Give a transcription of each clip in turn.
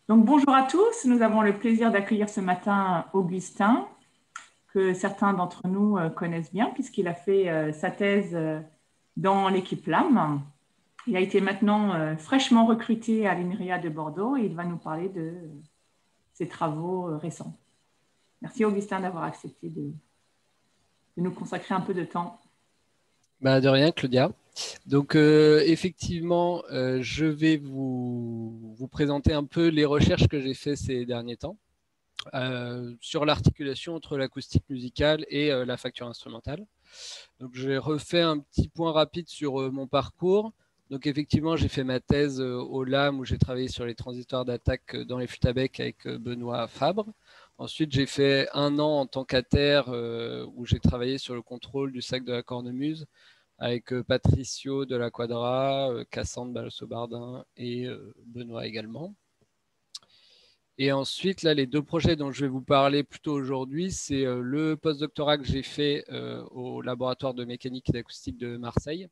Donc, bonjour à tous. Nous avons le plaisir d'accueillir ce matin Augustin, que certains d'entre nous connaissent bien, puisqu'il a fait sa thèse dans l'équipe LAM. Il a été maintenant fraîchement recruté à l'INRIA de Bordeaux et il va nous parler de ses travaux récents. Merci Augustin d'avoir accepté de nous consacrer un peu de temps. Bah, de rien, Claudia. Donc, effectivement, je vais vous présenter un peu les recherches que j'ai faites ces derniers temps sur l'articulation entre l'acoustique musicale et la facture instrumentale. Donc, j'ai refait un petit point rapide sur mon parcours. Donc, effectivement, j'ai fait ma thèse au LAM où j'ai travaillé sur les transitoires d'attaque dans les flûtes à bec avec Benoît Fabre. Ensuite, j'ai fait un an en tant qu'ATER où j'ai travaillé sur le contrôle du sac de la cornemuse avec Patricio de la Quadra, Cassandre Balosso-Bardin et Benoît également. Et ensuite, là, les deux projets dont je vais vous parler plutôt aujourd'hui, c'est le postdoctorat que j'ai fait au laboratoire de mécanique et d'acoustique de Marseille,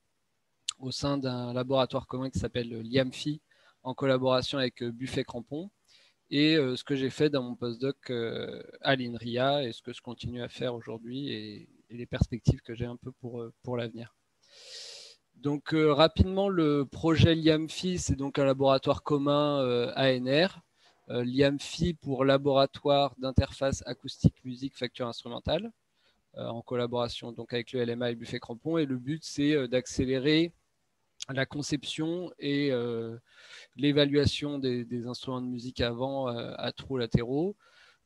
au sein d'un laboratoire commun qui s'appelle l'IAMFI, en collaboration avec Buffet Crampon, et ce que j'ai fait dans mon postdoc à l'INRIA, et ce que je continue à faire aujourd'hui, et les perspectives que j'ai un peu pour l'avenir. Donc rapidement, le projet LIAMFI, c'est donc un laboratoire commun ANR. LIAMFI pour laboratoire d'interface acoustique musique facture instrumentale, en collaboration donc avec le LMA et Buffet Crampon. Et le but, c'est d'accélérer la conception et l'évaluation des instruments de musique avant à trous latéraux.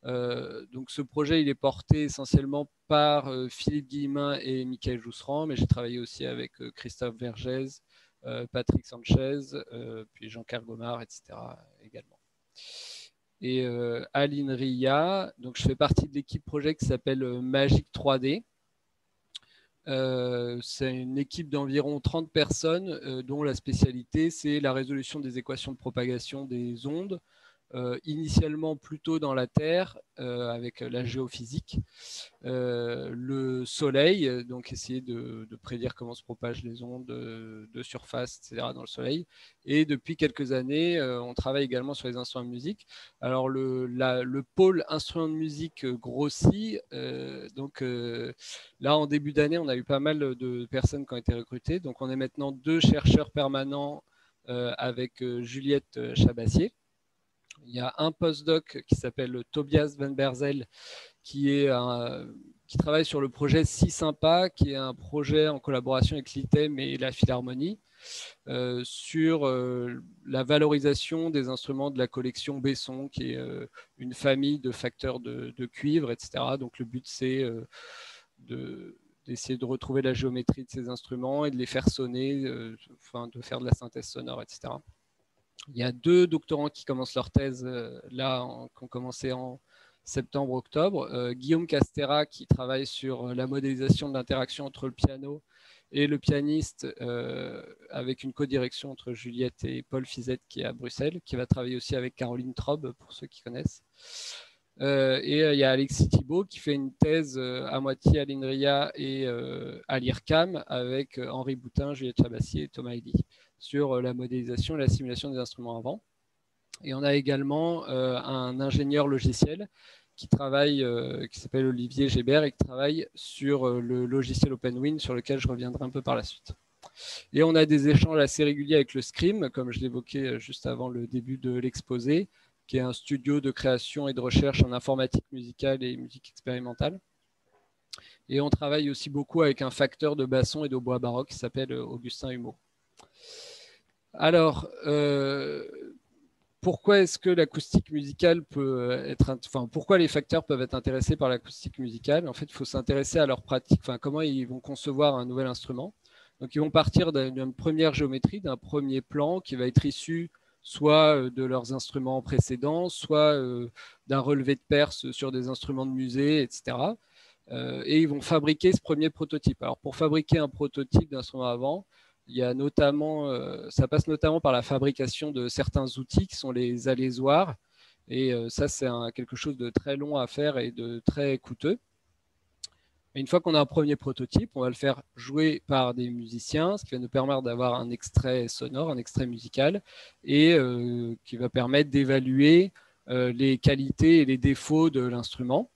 Donc ce projet, il est porté essentiellement par Philippe Guillemin et Michael Jousserand, mais j'ai travaillé aussi avec Christophe Vergès, Patrick Sanchez, puis Jean-Carl Gomard, etc. également. Et à l'INRIA, donc je fais partie de l'équipe projet qui s'appelle Magic 3D. C'est une équipe d'environ 30 personnes dont la spécialité, c'est la résolution des équations de propagation des ondes, initialement plutôt dans la Terre avec la géophysique, le Soleil, donc essayer de prédire comment se propagent les ondes de surface, etc. dans le Soleil. Et depuis quelques années, on travaille également sur les instruments de musique. Alors le pôle instruments de musique grossit, donc là en début d'année, on a eu pas mal de personnes qui ont été recrutées. Donc on est maintenant 2 chercheurs permanents avec Juliette Chabassier. Il y a un postdoc qui s'appelle Tobias Van Berzel qui travaille sur le projet Si Sympa, qui est un projet en collaboration avec l'ITEM et la Philharmonie sur la valorisation des instruments de la collection Besson, qui est une famille de facteurs de cuivre, etc. Donc le but, c'est d'essayer de retrouver la géométrie de ces instruments et de les faire sonner, de faire de la synthèse sonore, etc. Il y a 2 doctorants qui commencent leur thèse là, qui ont commencé en septembre-octobre. Guillaume Castera qui travaille sur la modélisation de l'interaction entre le piano et le pianiste avec une codirection entre Juliette et Paul Fizette qui est à Bruxelles, qui va travailler aussi avec Caroline Trobe pour ceux qui connaissent. Et il y a Alexis Thibault qui fait une thèse à moitié à l'INRIA et à l'IRCAM avec Henri Boutin, Juliette Chabassier et Thomas Elie sur la modélisation et la simulation des instruments avant. Et on a également un ingénieur logiciel qui travaille, qui s'appelle Olivier Gébert et qui travaille sur le logiciel OpenWin sur lequel je reviendrai un peu par la suite. Et on a des échanges assez réguliers avec le SCRIM, comme je l'évoquais juste avant le début de l'exposé, qui est un studio de création et de recherche en informatique musicale et musique expérimentale. Et on travaille aussi beaucoup avec un facteur de basson et de bois baroque qui s'appelle Augustin Humeau. Alors, pourquoi est-ce que l'acoustique musicale peut être, pourquoi les facteurs peuvent être intéressés par l'acoustique musicale? En fait, il faut s'intéresser à leur pratique, comment ils vont concevoir un nouvel instrument. Donc, ils vont partir d'une première géométrie, d'un premier plan qui va être issu soit de leurs instruments précédents, soit d'un relevé de perce sur des instruments de musée, etc. Et ils vont fabriquer ce premier prototype. Alors, pour fabriquer un prototype d'instrument avant, il y a notamment, ça passe notamment par la fabrication de certains outils qui sont les alésoirs. Et ça, c'est quelque chose de très long à faire et de très coûteux. Et une fois qu'on a un premier prototype, on va le faire jouer par des musiciens, ce qui va nous permettre d'avoir un extrait sonore, un extrait musical, et qui va permettre d'évaluer les qualités et les défauts de l'instrument.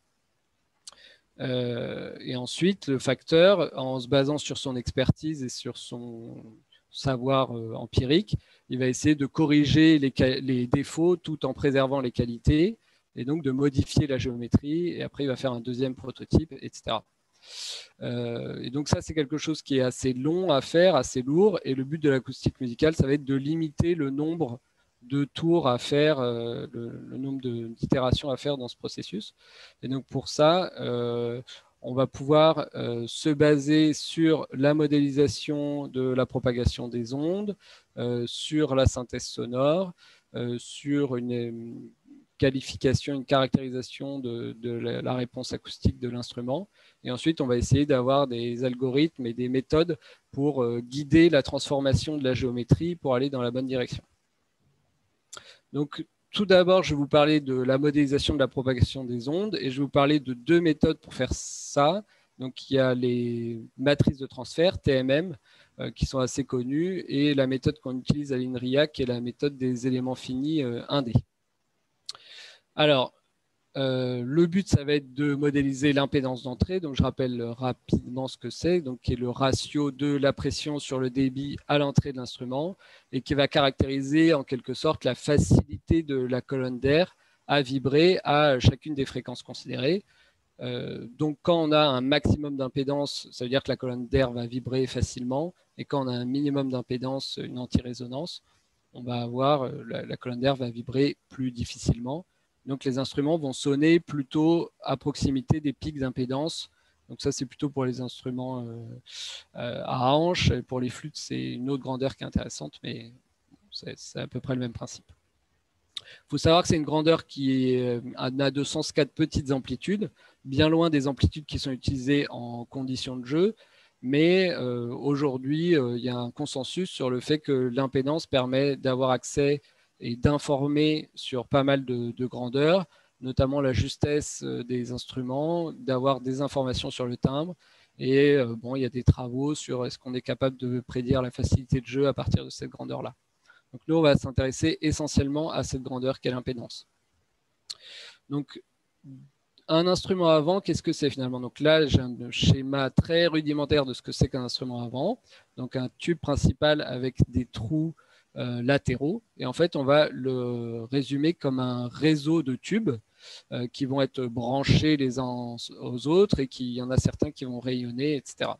Et ensuite, le facteur, en se basant sur son expertise et sur son savoir empirique, il va essayer de corriger les défauts tout en préservant les qualités, et donc de modifier la géométrie, et après il va faire un deuxième prototype, etc. Et donc ça, c'est quelque chose qui est assez long à faire, assez lourd, et le but de l'acoustique musicale, ça va être de limiter le nombre de tours à faire, le nombre d'itérations à faire dans ce processus. Et donc pour ça, on va pouvoir se baser sur la modélisation de la propagation des ondes, sur la synthèse sonore, sur une qualification, une caractérisation de la réponse acoustique de l'instrument. Et ensuite, on va essayer d'avoir des algorithmes et des méthodes pour guider la transformation de la géométrie pour aller dans la bonne direction. Donc, tout d'abord, je vais vous parler de la modélisation de la propagation des ondes et je vais vous parler de deux méthodes pour faire ça. Donc, il y a les matrices de transfert, TMM, qui sont assez connues, et la méthode qu'on utilise à l'INRIA, qui est la méthode des éléments finis 1D. Alors, le but, ça va être de modéliser l'impédance d'entrée. Donc, je rappelle rapidement ce que c'est, donc qui est le ratio de la pression sur le débit à l'entrée de l'instrument et qui va caractériser en quelque sorte la facilité de la colonne d'air à vibrer à chacune des fréquences considérées. Donc, quand on a un maximum d'impédance, ça veut dire que la colonne d'air va vibrer facilement, et quand on a un minimum d'impédance, une anti-résonance, on va avoir la colonne d'air va vibrer plus difficilement. Donc, les instruments vont sonner plutôt à proximité des pics d'impédance. Donc, ça, c'est plutôt pour les instruments à hanches. Et pour les flûtes, c'est une autre grandeur qui est intéressante, mais c'est à peu près le même principe. Il faut savoir que c'est une grandeur qui a 204 petites amplitudes, bien loin des amplitudes qui sont utilisées en conditions de jeu. Mais aujourd'hui, il y a un consensus sur le fait que l'impédance permet d'avoir accès et d'informer sur pas mal de grandeurs, notamment la justesse des instruments, d'avoir des informations sur le timbre. Et bon, il y a des travaux sur est-ce qu'on est capable de prédire la facilité de jeu à partir de cette grandeur-là. Donc nous, on va s'intéresser essentiellement à cette grandeur qu'est l'impédance. Donc, un instrument à vent, qu'est-ce que c'est finalement? Donc là, j'ai un schéma très rudimentaire de ce que c'est qu'un instrument à vent. Donc un tube principal avec des trous latéraux. Et en fait, on va le résumer comme un réseau de tubes qui vont être branchés les uns aux autres et qu'il y en a certains qui vont rayonner, etc.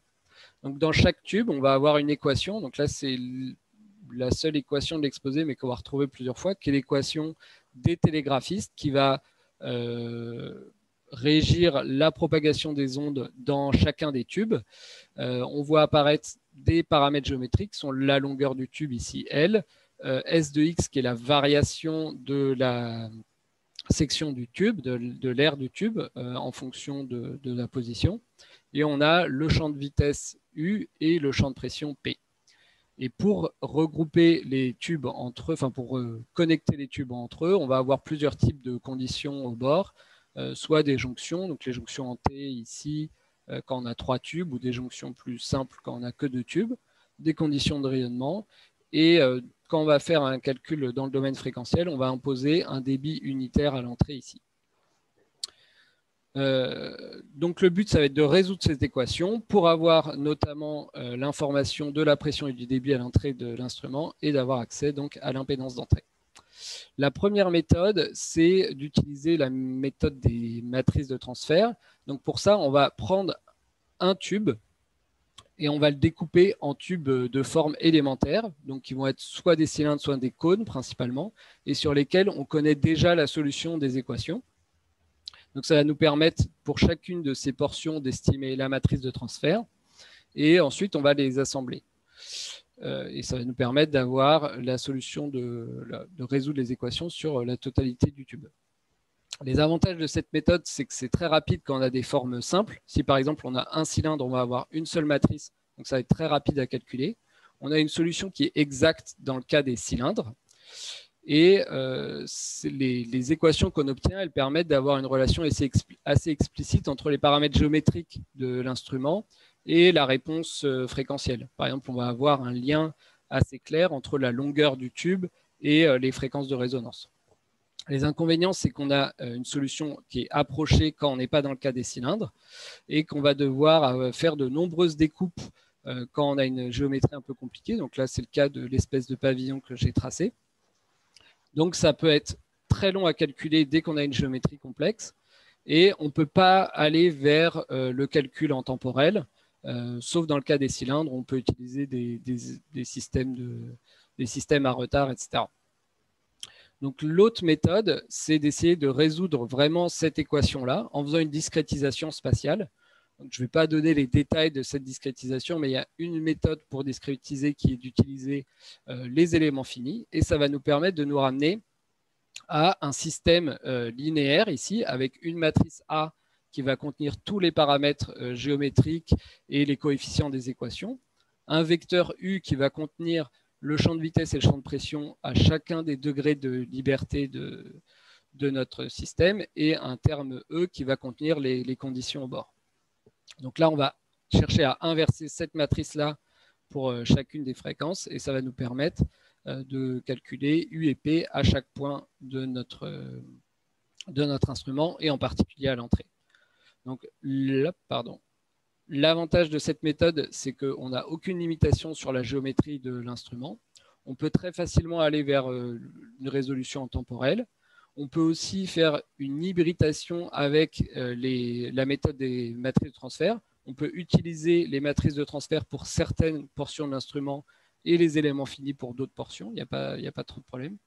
Donc, dans chaque tube, on va avoir une équation. Donc là, c'est la seule équation de l'exposé, mais qu'on va retrouver plusieurs fois, qui est l'équation des télégraphistes qui va régir la propagation des ondes dans chacun des tubes. On voit apparaître des paramètres géométriques, qui sont la longueur du tube ici, L, S de X qui est la variation de la section du tube, de l'aire du tube en fonction de la position. Et on a le champ de vitesse U et le champ de pression P. Et pour regrouper les tubes entre eux, enfin pour connecter les tubes entre eux, on va avoir plusieurs types de conditions au bord, soit des jonctions, donc les jonctions en T ici, quand on a 3 tubes, ou des jonctions plus simples quand on n'a que 2 tubes, des conditions de rayonnement. Et quand on va faire un calcul dans le domaine fréquentiel, on va imposer un débit unitaire à l'entrée ici. Donc le but, ça va être de résoudre cette équation pour avoir notamment l'information de la pression et du débit à l'entrée de l'instrument et d'avoir accès donc à l'impédance d'entrée. La première méthode, c'est d'utiliser la méthode des matrices de transfert. Donc pour ça, on va prendre un tube et on va le découper en tubes de forme élémentaire, donc qui vont être soit des cylindres, soit des cônes principalement, et sur lesquels on connaît déjà la solution des équations. Donc ça va nous permettre pour chacune de ces portions d'estimer la matrice de transfert, et ensuite on va les assembler. Et ça va nous permettre d'avoir la solution de résoudre les équations sur la totalité du tube. Les avantages de cette méthode, c'est que c'est très rapide quand on a des formes simples. Si par exemple on a un cylindre, on va avoir une seule matrice, donc ça va être très rapide à calculer. On a une solution qui est exacte dans le cas des cylindres. Et les équations qu'on obtient, elles permettent d'avoir une relation assez explicite entre les paramètres géométriques de l'instrument et la réponse fréquentielle. Par exemple, on va avoir un lien assez clair entre la longueur du tube et les fréquences de résonance. Les inconvénients, c'est qu'on a une solution qui est approchée quand on n'est pas dans le cas des cylindres et qu'on va devoir faire de nombreuses découpes quand on a une géométrie un peu compliquée. Donc là, c'est le cas de l'espèce de pavillon que j'ai tracé. Donc ça peut être très long à calculer dès qu'on a une géométrie complexe et on ne peut pas aller vers le calcul en temporel, sauf dans le cas des cylindres, on peut utiliser des systèmes à retard, etc. Donc l'autre méthode, c'est d'essayer de résoudre vraiment cette équation-là en faisant une discrétisation spatiale. Donc, je ne vais pas donner les détails de cette discrétisation, mais il y a une méthode pour discrétiser qui est d'utiliser les éléments finis, et ça va nous permettre de nous ramener à un système linéaire ici, avec une matrice A qui va contenir tous les paramètres géométriques et les coefficients des équations, un vecteur U qui va contenir le champ de vitesse et le champ de pression à chacun des degrés de liberté de notre système, et un terme E qui va contenir les conditions au bord. Donc là, on va chercher à inverser cette matrice-là pour chacune des fréquences, et ça va nous permettre de calculer U et P à chaque point de notre instrument, et en particulier à l'entrée. Donc là, l'avantage de cette méthode, c'est qu'on n'a aucune limitation sur la géométrie de l'instrument. On peut très facilement aller vers une résolution en temporel. On peut aussi faire une hybridation avec la méthode des matrices de transfert. On peut utiliser les matrices de transfert pour certaines portions de l'instrument et les éléments finis pour d'autres portions. Il n'y a pas trop de problème.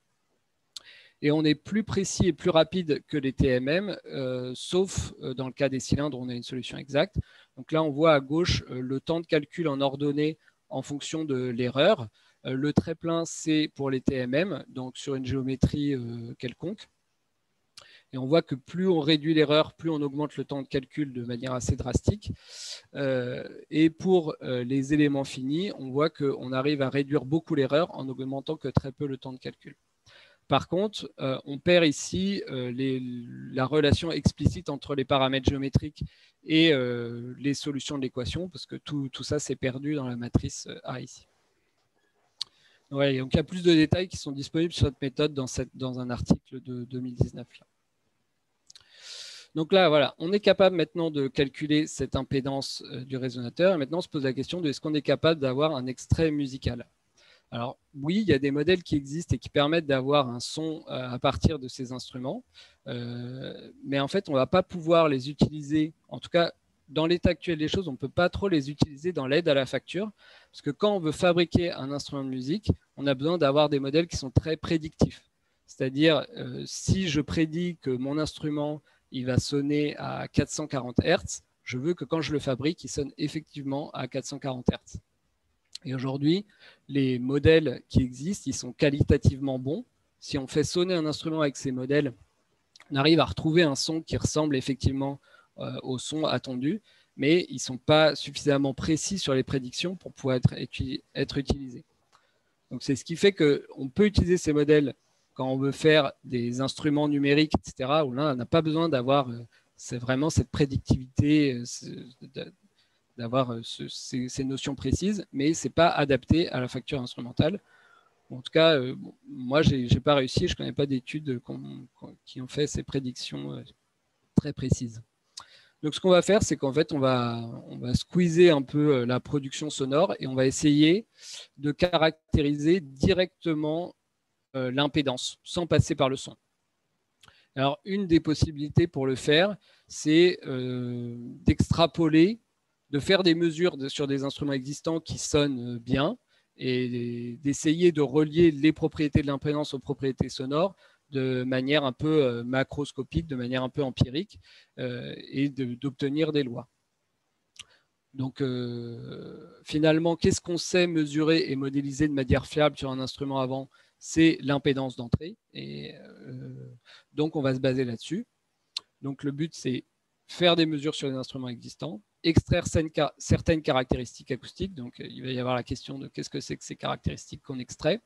Et on est plus précis et plus rapide que les TMM, sauf dans le cas des cylindres, on a une solution exacte. Donc là, on voit à gauche le temps de calcul en ordonnée en fonction de l'erreur. Le trait plein, c'est pour les TMM, donc sur une géométrie quelconque. Et on voit que plus on réduit l'erreur, plus on augmente le temps de calcul de manière assez drastique. Et pour les éléments finis, on voit qu'on arrive à réduire beaucoup l'erreur en augmentant que très peu le temps de calcul. Par contre, on perd ici la relation explicite entre les paramètres géométriques et les solutions de l'équation, parce que tout ça s'est perdu dans la matrice A ici. Ouais, donc il y a plus de détails qui sont disponibles sur cette méthode dans un article de 2019. Là. Donc là, voilà, on est capable maintenant de calculer cette impédance du résonateur. Et maintenant, on se pose la question de est-ce qu'on est capable d'avoir un extrait musical? Alors oui, il y a des modèles qui existent et qui permettent d'avoir un son à partir de ces instruments. Mais en fait, on ne va pas pouvoir les utiliser, en tout cas, dans l'état actuel des choses, on ne peut pas trop les utiliser dans l'aide à la facture. Parce que quand on veut fabriquer un instrument de musique, on a besoin d'avoir des modèles qui sont très prédictifs. C'est-à-dire, si je prédis que mon instrument il va sonner à 440 Hz, je veux que quand je le fabrique, il sonne effectivement à 440 Hz. Et aujourd'hui, les modèles qui existent, ils sont qualitativement bons. Si on fait sonner un instrument avec ces modèles, on arrive à retrouver un son qui ressemble effectivement au son attendu, mais ils ne sont pas suffisamment précis sur les prédictions pour pouvoir être utilisés. Donc c'est ce qui fait qu'on peut utiliser ces modèles quand on veut faire des instruments numériques, etc., où là, on n'a pas besoin d'avoir vraiment cette prédictivité, d'avoir ces notions précises, mais ce n'est pas adapté à la facture instrumentale. En tout cas, moi, je n'ai pas réussi, je ne connais pas d'études qui ont fait ces prédictions très précises. Donc, ce qu'on va faire, c'est qu'en fait, on va squeezer un peu la production sonore et on va essayer de caractériser directement l'impédance sans passer par le son. Alors, une des possibilités pour le faire, c'est d'extrapoler, de faire des mesures sur des instruments existants qui sonnent bien et d'essayer de relier les propriétés de l'impédance aux propriétés sonores de manière un peu macroscopique, de manière un peu empirique et d'obtenir des lois. Donc, finalement, qu'est-ce qu'on sait mesurer et modéliser de manière fiable sur un instrument avant? C'est l'impédance d'entrée. Et donc, on va se baser là-dessus. Donc, le but, c'est faire des mesures sur les instruments existants, extraire certaines caractéristiques acoustiques. Donc, il va y avoir la question de qu'est-ce que c'est que ces caractéristiques qu'on extrait.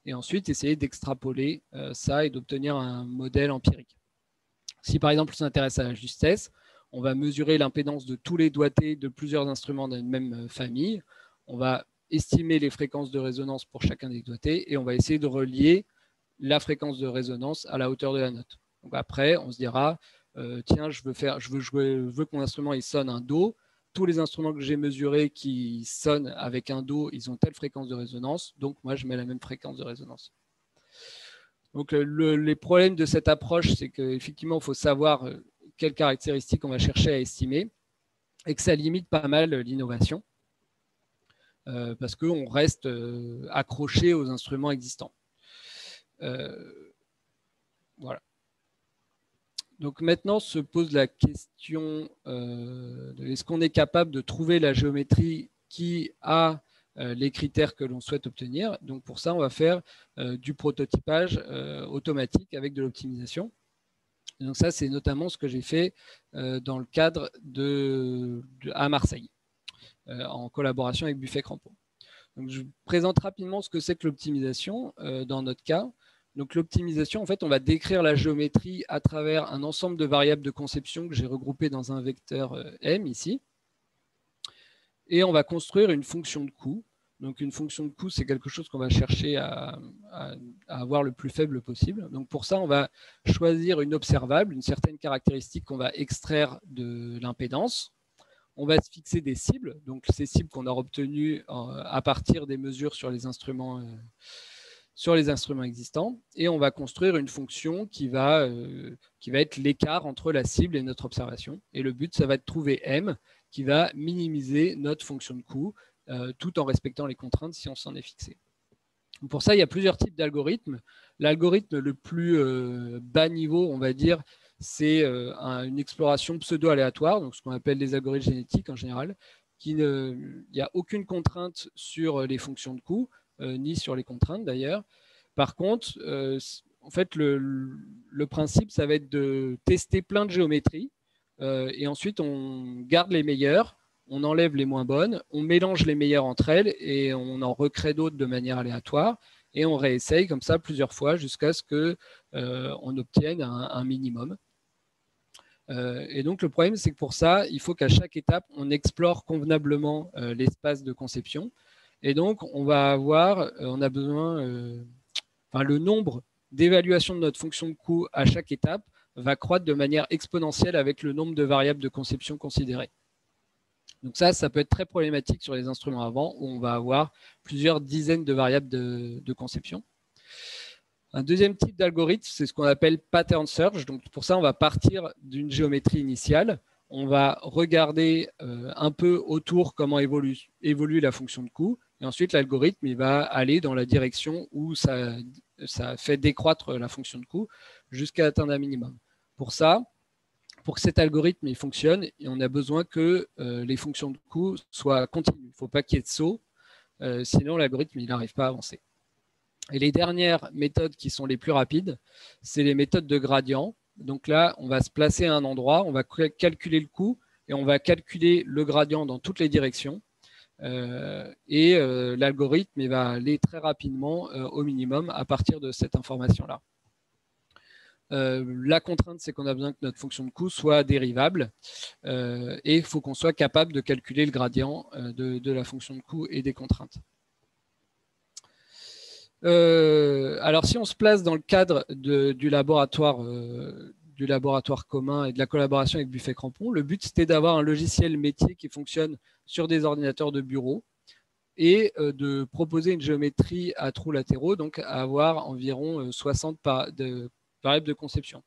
et ensuite essayer d'extrapoler ça et d'obtenir un modèle empirique. Si par exemple on s'intéresse à la justesse, on va mesurer l'impédance de tous les doigtés de plusieurs instruments d'une même famille. On va estimer les fréquences de résonance pour chacun des doigtés et on va essayer de relier la fréquence de résonance à la hauteur de la note. Donc après, on se dira, tiens, je veux que mon instrument il sonne un Do. Tous les instruments que j'ai mesurés qui sonnent avec un Do, ils ont telle fréquence de résonance. Donc moi, je mets la même fréquence de résonance. Donc les problèmes de cette approche, c'est qu'effectivement, il faut savoir quelles caractéristiques on va chercher à estimer et que ça limite pas mal l'innovation parce qu'on reste accroché aux instruments existants. Voilà. Donc maintenant se pose la question est-ce qu'on est capable de trouver la géométrie qui a les critères que l'on souhaite obtenir. Donc pour ça, on va faire du prototypage automatique avec de l'optimisation. Donc ça, c'est notamment ce que j'ai fait dans le cadre à Marseille, en collaboration avec Buffet Crampon. Donc je vous présente rapidement ce que c'est que l'optimisation dans notre cas. Donc l'optimisation, en fait, on va décrire la géométrie à travers un ensemble de variables de conception que j'ai regroupées dans un vecteur M ici. Et on va construire une fonction de coût. Donc une fonction de coût, c'est quelque chose qu'on va chercher à avoir le plus faible possible. Donc pour ça, on va choisir une observable, une certaine caractéristique qu'on va extraire de l'impédance. On va se fixer des cibles, donc ces cibles qu'on a obtenues à partir des mesures sur les instruments existants. Et on va construire une fonction qui va être l'écart entre la cible et notre observation. Et le but, ça va être de trouver M qui va minimiser notre fonction de coût tout en respectant les contraintes si on s'en est fixé. Pour ça, il y a plusieurs types d'algorithmes. L'algorithme le plus bas niveau, on va dire, c'est une exploration pseudo-aléatoire, donc ce qu'on appelle les algorithmes génétiques en général. Il n'y a aucune contrainte sur les fonctions de coût, ni sur les contraintes d'ailleurs. Par contre, en fait, le principe, ça va être de tester plein de géométries et ensuite on garde les meilleures, on enlève les moins bonnes, on mélange les meilleures entre elles et on en recrée d'autres de manière aléatoire et on réessaye comme ça plusieurs fois jusqu'à ce qu'on obtienne un minimum. Et donc le problème, c'est que pour ça, il faut qu'à chaque étape, on explore convenablement l'espace de conception. Et donc, on a besoin, le nombre d'évaluations de notre fonction de coût à chaque étape va croître de manière exponentielle avec le nombre de variables de conception considérées. Donc ça peut être très problématique sur les instruments avant où on va avoir plusieurs dizaines de variables de conception. Un deuxième type d'algorithme, c'est ce qu'on appelle pattern search. Donc pour ça, on va partir d'une géométrie initiale. On va regarder un peu autour comment évolue la fonction de coût. Et ensuite, l'algorithme il va aller dans la direction où ça fait décroître la fonction de coût jusqu'à atteindre un minimum. Pour ça, pour que cet algorithme il fonctionne, on a besoin que les fonctions de coût soient continues. Il ne faut pas qu'il y ait de saut, sinon l'algorithme n'arrive pas à avancer. Et les dernières méthodes qui sont les plus rapides, c'est les méthodes de gradient. Donc là, on va se placer à un endroit, on va calculer le coût et on va calculer le gradient dans toutes les directions. L'algorithme va aller très rapidement au minimum à partir de cette information-là. La contrainte, c'est qu'on a besoin que notre fonction de coût soit dérivable et il faut qu'on soit capable de calculer le gradient de la fonction de coût et des contraintes. Alors, si on se place dans le cadre du laboratoire commun et de la collaboration avec Buffet Crampon, le but, c'était d'avoir un logiciel métier qui fonctionne sur des ordinateurs de bureau et de proposer une géométrie à trous latéraux, donc à avoir environ 60 variables de conception.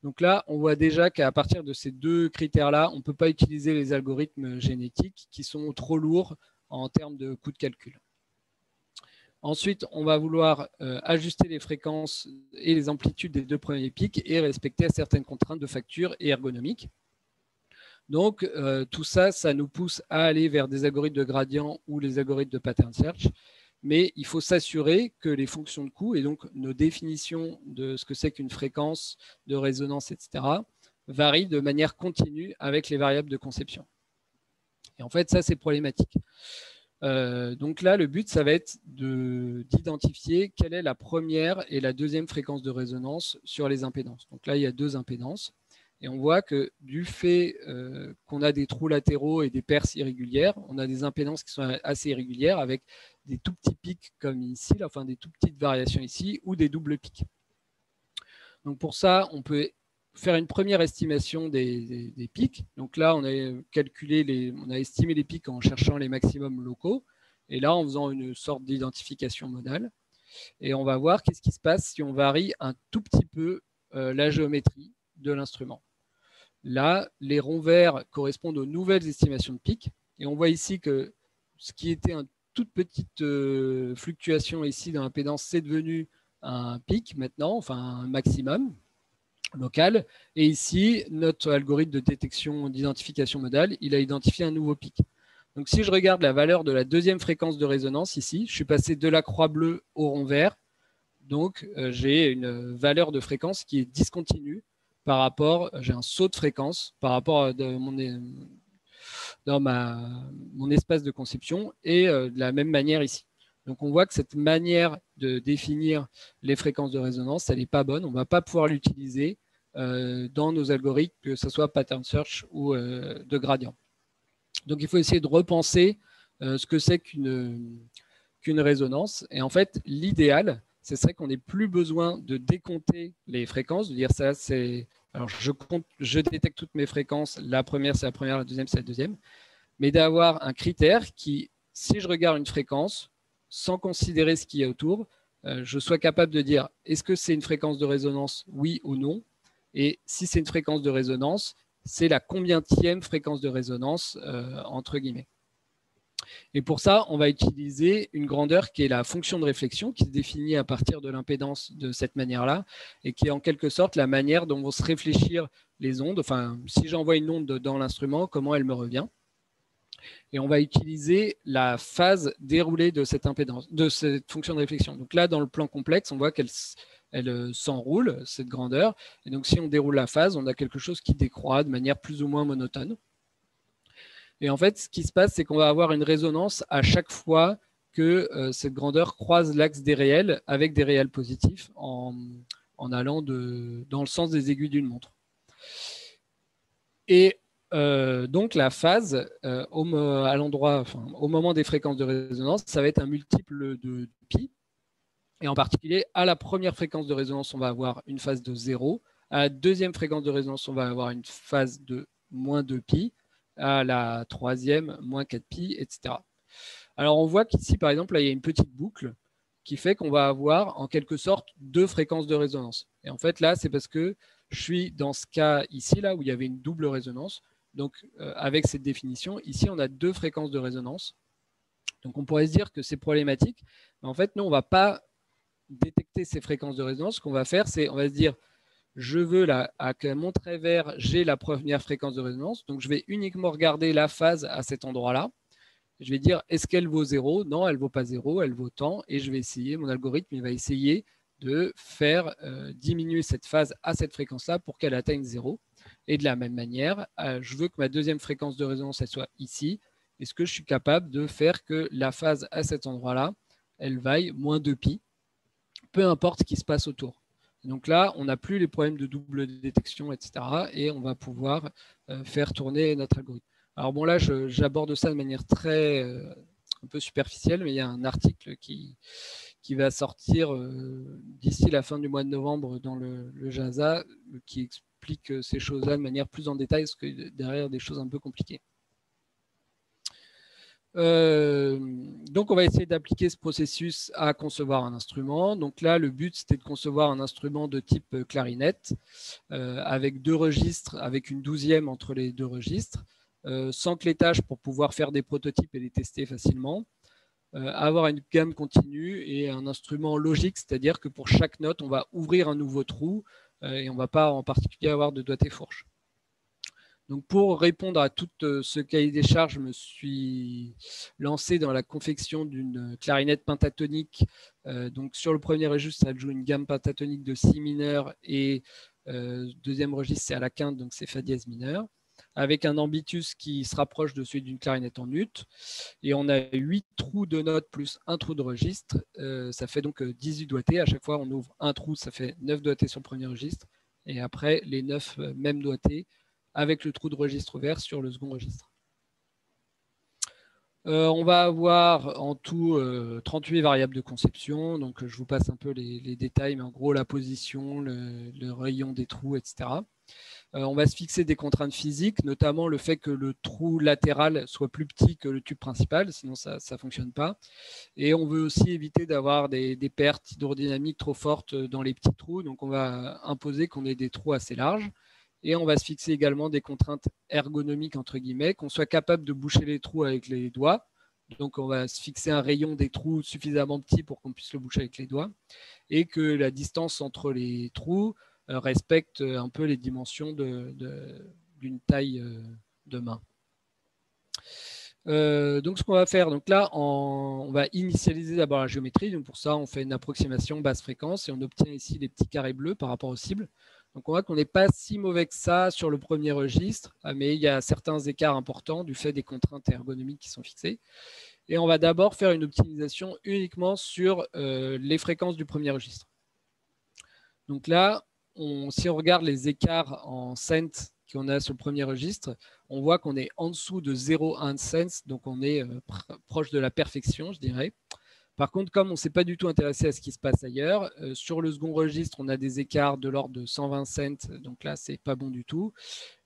Donc là, on voit déjà qu'à partir de ces deux critères-là, on ne peut pas utiliser les algorithmes génétiques qui sont trop lourds en termes de coût de calcul. Ensuite, on va vouloir ajuster les fréquences et les amplitudes des deux premiers pics et respecter certaines contraintes de facture et ergonomiques. Donc, tout ça, ça nous pousse à aller vers des algorithmes de gradient ou les algorithmes de pattern search. Mais il faut s'assurer que les fonctions de coût et donc nos définitions de ce que c'est qu'une fréquence de résonance, etc., varient de manière continue avec les variables de conception. Et en fait, ça, c'est problématique. Donc là, le but, ça va être d'identifier quelle est la première et la deuxième fréquence de résonance sur les impédances. Donc là, il y a 2 impédances. Et on voit que du fait qu'on a des trous latéraux et des perces irrégulières, on a des impédances qui sont assez irrégulières avec des tout petits pics comme ici, là, enfin des tout petites variations ici, ou des doubles pics. Donc pour ça, on peut faire une première estimation des pics. Donc là, on a estimé les pics en cherchant les maximums locaux. Et là, en faisant une sorte d'identification modale. Et on va voir qu'est-ce qui se passe si on varie un tout petit peu la géométrie de l'instrument. Là, les ronds verts correspondent aux nouvelles estimations de pics. Et on voit ici que ce qui était une toute petite fluctuation ici dans l'impédance, c'est devenu un pic maintenant, enfin un maximum local. Et ici, notre algorithme de détection d'identification modale, il a identifié un nouveau pic. Donc si je regarde la valeur de la deuxième fréquence de résonance ici, je suis passé de la croix bleue au rond vert. Donc j'ai une valeur de fréquence qui est discontinue par rapport, j'ai un saut de fréquence par rapport à dans mon espace de conception et de la même manière ici. Donc on voit que cette manière de définir les fréquences de résonance, elle n'est pas bonne. On ne va pas pouvoir l'utiliser dans nos algorithmes, que ce soit pattern search ou de gradient. Donc il faut essayer de repenser ce que c'est qu'une résonance. Et en fait, l'idéal, ce serait qu'on n'ait plus besoin de décompter les fréquences, de dire ça, c'est... Alors, je détecte toutes mes fréquences. La première, c'est la première, la deuxième, c'est la deuxième. Mais d'avoir un critère qui, si je regarde une fréquence, sans considérer ce qu'il y a autour, je sois capable de dire est-ce que c'est une fréquence de résonance, oui ou non. Et si c'est une fréquence de résonance, c'est la combienième fréquence de résonance, entre guillemets. Et pour ça, on va utiliser une grandeur qui est la fonction de réflexion, qui se définit à partir de l'impédance de cette manière-là, et qui est en quelque sorte la manière dont vont se réfléchir les ondes. Enfin, si j'envoie une onde dans l'instrument, comment elle me revient. Et on va utiliser la phase déroulée de cette impédance, de cette fonction de réflexion. Donc là, dans le plan complexe, on voit qu'elle s'enroule, cette grandeur. Et donc, si on déroule la phase, on a quelque chose qui décroît de manière plus ou moins monotone. Et en fait, ce qui se passe, c'est qu'on va avoir une résonance à chaque fois que cette grandeur croise l'axe des réels avec des réels positifs en allant dans le sens des aiguilles d'une montre. Et donc la phase, au moment des fréquences de résonance, ça va être un multiple de pi. Et en particulier, à la première fréquence de résonance, on va avoir une phase de 0. À la deuxième fréquence de résonance, on va avoir une phase de moins 2pi. À la troisième, moins 4pi, etc. Alors on voit qu'ici, par exemple, là, il y a une petite boucle qui fait qu'on va avoir en quelque sorte 2 fréquences de résonance. Et en fait, là, c'est parce que je suis dans ce cas ici, là, où il y avait une double résonance. Donc, avec cette définition, ici, on a 2 fréquences de résonance. Donc, on pourrait se dire que c'est problématique. Mais en fait, nous, on ne va pas détecter ces fréquences de résonance. Ce qu'on va faire, c'est on va se dire je veux à mon trait vert, j'ai la première fréquence de résonance. Donc, je vais uniquement regarder la phase à cet endroit-là. Je vais dire, est-ce qu'elle vaut 0? Non, elle ne vaut pas 0, elle vaut tant. Et je vais essayer, mon algorithme, il va essayer de faire diminuer cette phase à cette fréquence-là pour qu'elle atteigne 0. Et de la même manière, je veux que ma deuxième fréquence de résonance, elle soit ici. Est-ce que je suis capable de faire que la phase à cet endroit-là, elle vaille moins 2pi, peu importe ce qui se passe autour? Donc là, on n'a plus les problèmes de double détection, etc. Et on va pouvoir faire tourner notre algorithme. Alors bon, là, j'aborde ça de manière très un peu superficielle, mais il y a un article qui va sortir d'ici la fin du mois de novembre dans le JASA qui explique ces choses-là de manière plus en détail, parce que derrière des choses un peu compliquées. Donc on va essayer d'appliquer ce processus à concevoir un instrument. Donc là, le but, c'était de concevoir un instrument de type clarinette avec 2 registres, avec une 12e entre les 2 registres, sans clétage pour pouvoir faire des prototypes et les tester facilement, avoir une gamme continue et un instrument logique, c'est-à-dire que pour chaque note, on va ouvrir un nouveau trou et on ne va pas en particulier avoir de doigté fourche. Donc pour répondre à tout ce cahier des charges, je me suis lancé dans la confection d'une clarinette pentatonique. Donc sur le premier registre, ça joue une gamme pentatonique de si mineur et deuxième registre, c'est à la quinte, donc c'est fa dièse mineur. avec un ambitus qui se rapproche de celui d'une clarinette en ut. Et on a 8 trous de notes plus un trou de registre. Ça fait donc 18 doigtés. À chaque fois, on ouvre un trou, ça fait 9 doigtés sur le premier registre. Et après, les 9 mêmes doigtés avec le trou de registre ouvert sur le second registre. On va avoir en tout 38 variables de conception. Donc, je vous passe un peu les détails, mais en gros, la position, le rayon des trous, etc. On va se fixer des contraintes physiques, notamment le fait que le trou latéral soit plus petit que le tube principal, sinon ça ne fonctionne pas. Et on veut aussi éviter d'avoir des pertes hydrodynamiques trop fortes dans les petits trous. Donc, on va imposer qu'on ait des trous assez larges. Et on va se fixer également des contraintes ergonomiques, entre guillemets, qu'on soit capable de boucher les trous avec les doigts. Donc, on va se fixer un rayon des trous suffisamment petit pour qu'on puisse le boucher avec les doigts. Et que la distance entre les trous respecte un peu les dimensions d'une taille de main. Donc, ce qu'on va faire, donc là, on va initialiser d'abord la géométrie. Donc, pour ça, on fait une approximation basse fréquence et on obtient ici les petits carrés bleus par rapport aux cibles. Donc, on voit qu'on n'est pas si mauvais que ça sur le premier registre, mais il y a certains écarts importants du fait des contraintes ergonomiques qui sont fixées. Et on va d'abord faire une optimisation uniquement sur les fréquences du premier registre. Donc là, si on regarde les écarts en cents qu'on a sur le premier registre, on voit qu'on est en dessous de 0,1 cents, donc on est proche de la perfection, je dirais. Par contre, comme on ne s'est pas du tout intéressé à ce qui se passe ailleurs, sur le second registre, on a des écarts de l'ordre de 120 cents, donc là, c'est pas bon du tout.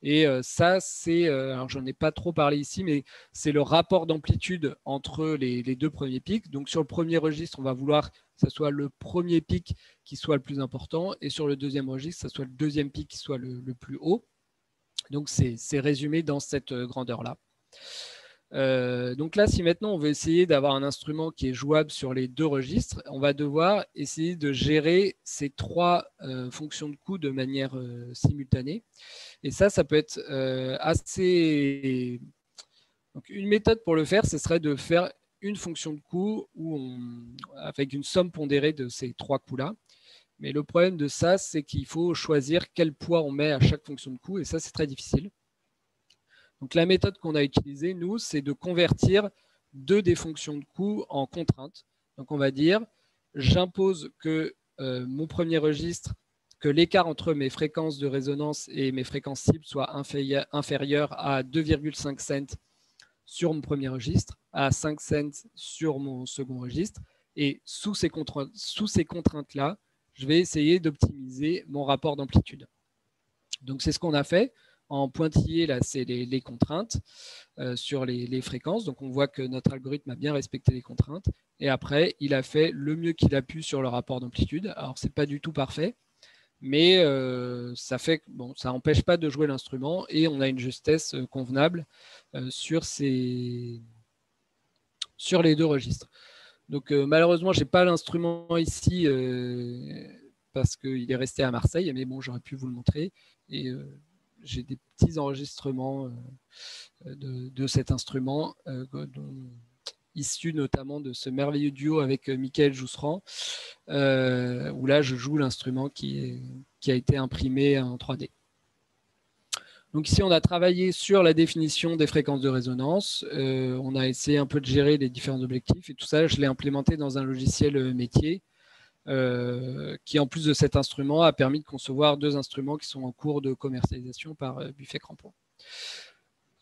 Et ça, c'est, alors j'en ai pas trop parlé ici, mais c'est le rapport d'amplitude entre les deux premiers pics. Donc sur le premier registre, on va vouloir que ce soit le premier pic qui soit le plus important, et sur le deuxième registre, que ce soit le deuxième pic qui soit le plus haut. Donc c'est résumé dans cette grandeur-là. Donc là, si maintenant on veut essayer d'avoir un instrument qui est jouable sur les deux registres, on va devoir essayer de gérer ces trois fonctions de coût de manière simultanée. Et ça peut être assez... Donc une méthode pour le faire, ce serait de faire une fonction de coût avec une somme pondérée de ces trois coûts-là. Mais le problème de ça, c'est qu'il faut choisir quel poids on met à chaque fonction de coût, et ça, c'est très difficile. Donc la méthode qu'on a utilisée, nous, c'est de convertir deux des fonctions de coût en contraintes. Donc on va dire, j'impose que mon premier registre, que l'écart entre mes fréquences de résonance et mes fréquences cibles soit inférieur à 2,5 cents sur mon premier registre, à 5 cents sur mon second registre. Et sous ces contraintes-là, je vais essayer d'optimiser mon rapport d'amplitude. Donc c'est ce qu'on a fait. En pointillé, là, c'est les contraintes sur les fréquences. Donc, on voit que notre algorithme a bien respecté les contraintes. Et après, il a fait le mieux qu'il a pu sur le rapport d'amplitude. Alors, ce n'est pas du tout parfait, mais ça n'empêche pas de jouer l'instrument et on a une justesse convenable sur les deux registres. Donc, malheureusement, je n'ai pas l'instrument ici parce qu'il est resté à Marseille, mais bon, j'aurais pu vous le montrer. Et j'ai des petits enregistrements de cet instrument, issus notamment de ce merveilleux duo avec Michael Jousserand, où là, je joue l'instrument qui a été imprimé en 3D. Donc ici, on a travaillé sur la définition des fréquences de résonance. On a essayé un peu de gérer les différents objectifs. Et tout ça, je l'ai implémenté dans un logiciel métier qui, en plus de cet instrument, a permis de concevoir deux instruments qui sont en cours de commercialisation par Buffet Crampon.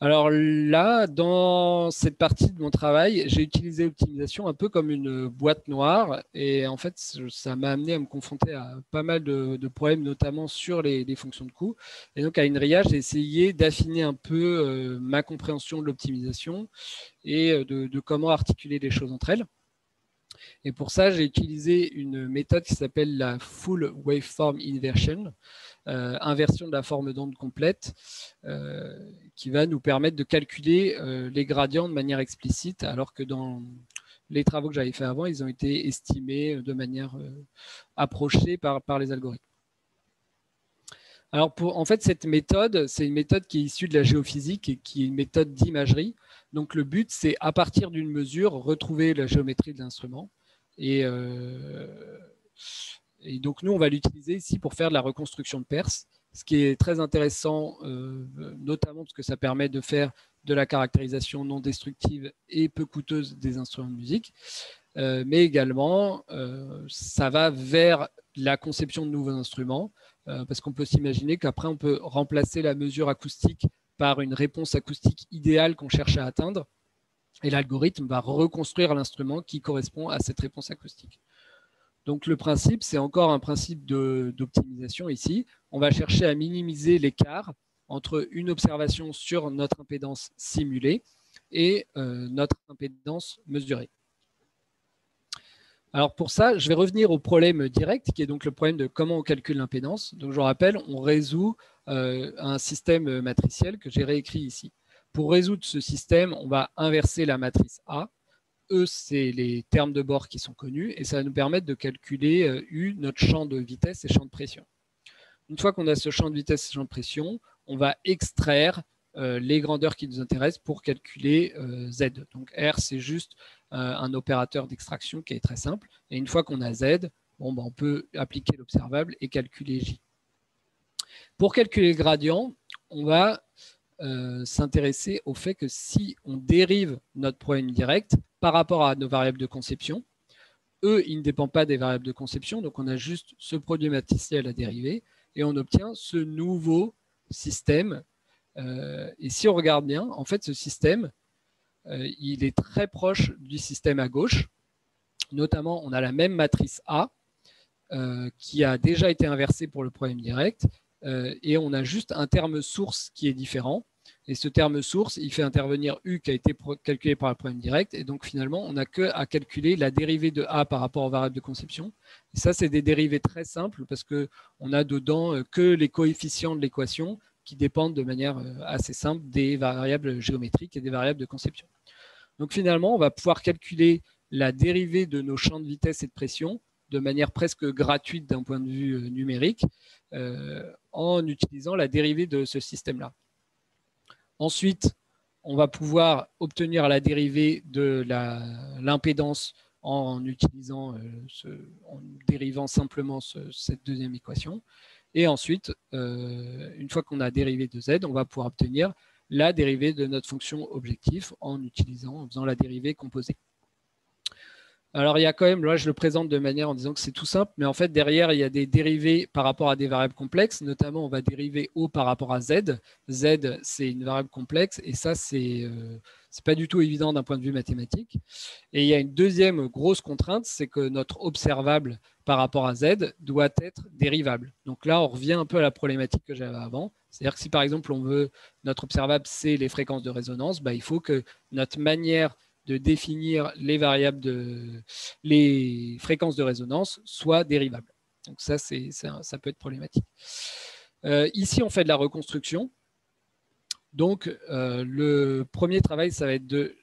Alors là, dans cette partie de mon travail, j'ai utilisé l'optimisation un peu comme une boîte noire. Et en fait, ça m'a amené à me confronter à pas mal de problèmes, notamment sur les fonctions de coût. Et donc, à INRIA, j'ai essayé d'affiner un peu ma compréhension de l'optimisation et de comment articuler les choses entre elles. Et pour ça, j'ai utilisé une méthode qui s'appelle la Full Waveform Inversion, inversion de la forme d'onde complète, qui va nous permettre de calculer les gradients de manière explicite, alors que dans les travaux que j'avais fait avant, ils ont été estimés de manière approchée par les algorithmes. Alors, en fait, cette méthode, c'est une méthode qui est issue de la géophysique et qui est une méthode d'imagerie. Donc, le but, c'est à partir d'une mesure, retrouver la géométrie de l'instrument. Et donc, nous, on va l'utiliser ici pour faire de la reconstruction de Perse. ce qui est très intéressant, notamment parce que ça permet de faire de la caractérisation non destructive et peu coûteuse des instruments de musique. Mais également, ça va vers la conception de nouveaux instruments, parce qu'on peut s'imaginer qu'après, on peut remplacer la mesure acoustique par une réponse acoustique idéale qu'on cherche à atteindre, et l'algorithme va reconstruire l'instrument qui correspond à cette réponse acoustique. Donc le principe, c'est encore un principe d'optimisation ici. On va chercher à minimiser l'écart entre une observation sur notre impédance simulée et notre impédance mesurée. Alors pour ça, je vais revenir au problème direct, qui est donc le problème de comment on calcule l'impédance. Donc je vous rappelle, on résout un système matriciel que j'ai réécrit ici. Pour résoudre ce système, on va inverser la matrice A. E, c'est les termes de bord qui sont connus, et ça va nous permettre de calculer U, notre champ de vitesse et champ de pression. Une fois qu'on a ce champ de vitesse et champ de pression, on va extraire les grandeurs qui nous intéressent pour calculer Z. Donc R, c'est juste un opérateur d'extraction qui est très simple. Et une fois qu'on a Z, bon, on peut appliquer l'observable et calculer J. Pour calculer le gradient, on va s'intéresser au fait que si on dérive notre problème direct par rapport à nos variables de conception, E, il ne dépend pas des variables de conception, donc on a juste ce produit matriciel à dériver, et on obtient ce nouveau système. Et si on regarde bien, en fait, ce système, il est très proche du système à gauche. Notamment, on a la même matrice A qui a déjà été inversée pour le problème direct, et on a juste un terme source qui est différent. Et ce terme source, il fait intervenir U qui a été calculé par le problème direct. Et donc, finalement, on n'a qu'à calculer la dérivée de A par rapport aux variables de conception. Et ça, c'est des dérivées très simples parce qu'on a dedans que les coefficients de l'équation qui dépendent de manière assez simple des variables géométriques et des variables de conception. Donc, finalement, on va pouvoir calculer la dérivée de nos champs de vitesse et de pression de manière presque gratuite d'un point de vue numérique en utilisant la dérivée de ce système-là. Ensuite, on va pouvoir obtenir la dérivée de l'impédance en dérivant simplement cette deuxième équation. Et ensuite, une fois qu'on a dérivé de Z, on va pouvoir obtenir la dérivée de notre fonction objectif en faisant la dérivée composée. Alors, il y a quand même, là, je le présente de manière en disant que c'est tout simple, mais en fait, derrière, il y a des dérivées par rapport à des variables complexes. Notamment, on va dériver O par rapport à Z. Z, c'est une variable complexe, et ça, c'est pas du tout évident d'un point de vue mathématique. Et il y a une deuxième grosse contrainte, c'est que notre observable par rapport à Z doit être dérivable. Donc là, on revient un peu à la problématique que j'avais avant. C'est-à-dire que si, par exemple, notre observable, c'est les fréquences de résonance, il faut que notre manière de définir les fréquences de résonance soit dérivables. Donc ça, ça peut être problématique. Ici, on fait de la reconstruction. Donc, le premier travail, ça va être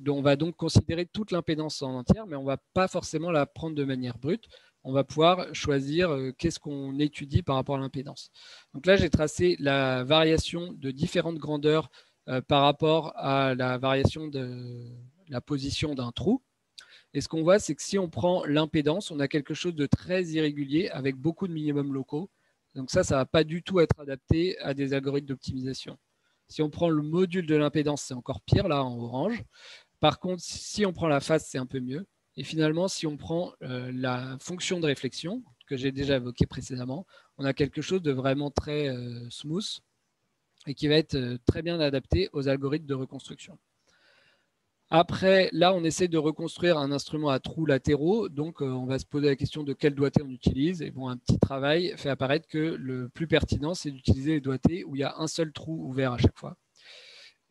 on va donc considérer toute l'impédance en entière, mais on ne va pas forcément la prendre de manière brute. On va pouvoir choisir qu'est-ce qu'on étudie par rapport à l'impédance. Donc là, j'ai tracé la variation de différentes grandeurs par rapport à la variation de la position d'un trou. Et ce qu'on voit, c'est que si on prend l'impédance, on a quelque chose de très irrégulier avec beaucoup de minimums locaux. Donc ça ne va pas du tout être adapté à des algorithmes d'optimisation. Si on prend le module de l'impédance, c'est encore pire, là en orange. Par contre, si on prend la phase, c'est un peu mieux. Et finalement, si on prend la fonction de réflexion, que j'ai déjà évoquée précédemment, on a quelque chose de vraiment très smooth et qui va être très bien adapté aux algorithmes de reconstruction. Après, là, on essaie de reconstruire un instrument à trous latéraux. Donc, on va se poser la question de quel doigté on utilise. Et bon, un petit travail fait apparaître que le plus pertinent, c'est d'utiliser les doigtés où il y a un seul trou ouvert à chaque fois.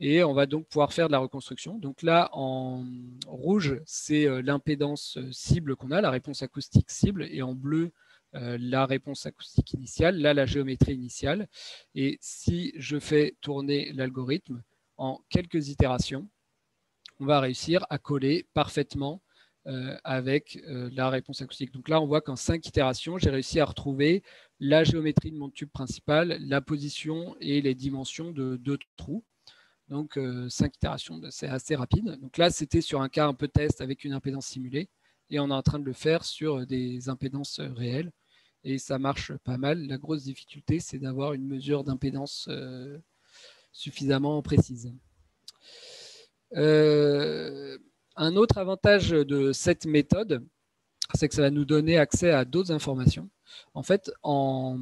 Et on va donc pouvoir faire de la reconstruction. Donc là, en rouge, c'est l'impédance cible qu'on a, la réponse acoustique cible. Et en bleu, la réponse acoustique initiale, là, la géométrie initiale. Et si je fais tourner l'algorithme en quelques itérations, on va réussir à coller parfaitement avec la réponse acoustique. Donc là, on voit qu'en 5 itérations, j'ai réussi à retrouver la géométrie de mon tube principal, la position et les dimensions de 2 trous. Donc 5 itérations, c'est assez rapide. Donc là, c'était sur un cas un peu test avec une impédance simulée. Et on est en train de le faire sur des impédances réelles. et ça marche pas mal. La grosse difficulté, c'est d'avoir une mesure d'impédance suffisamment précise. Un autre avantage de cette méthode, c'est que ça va nous donner accès à d'autres informations. En fait, en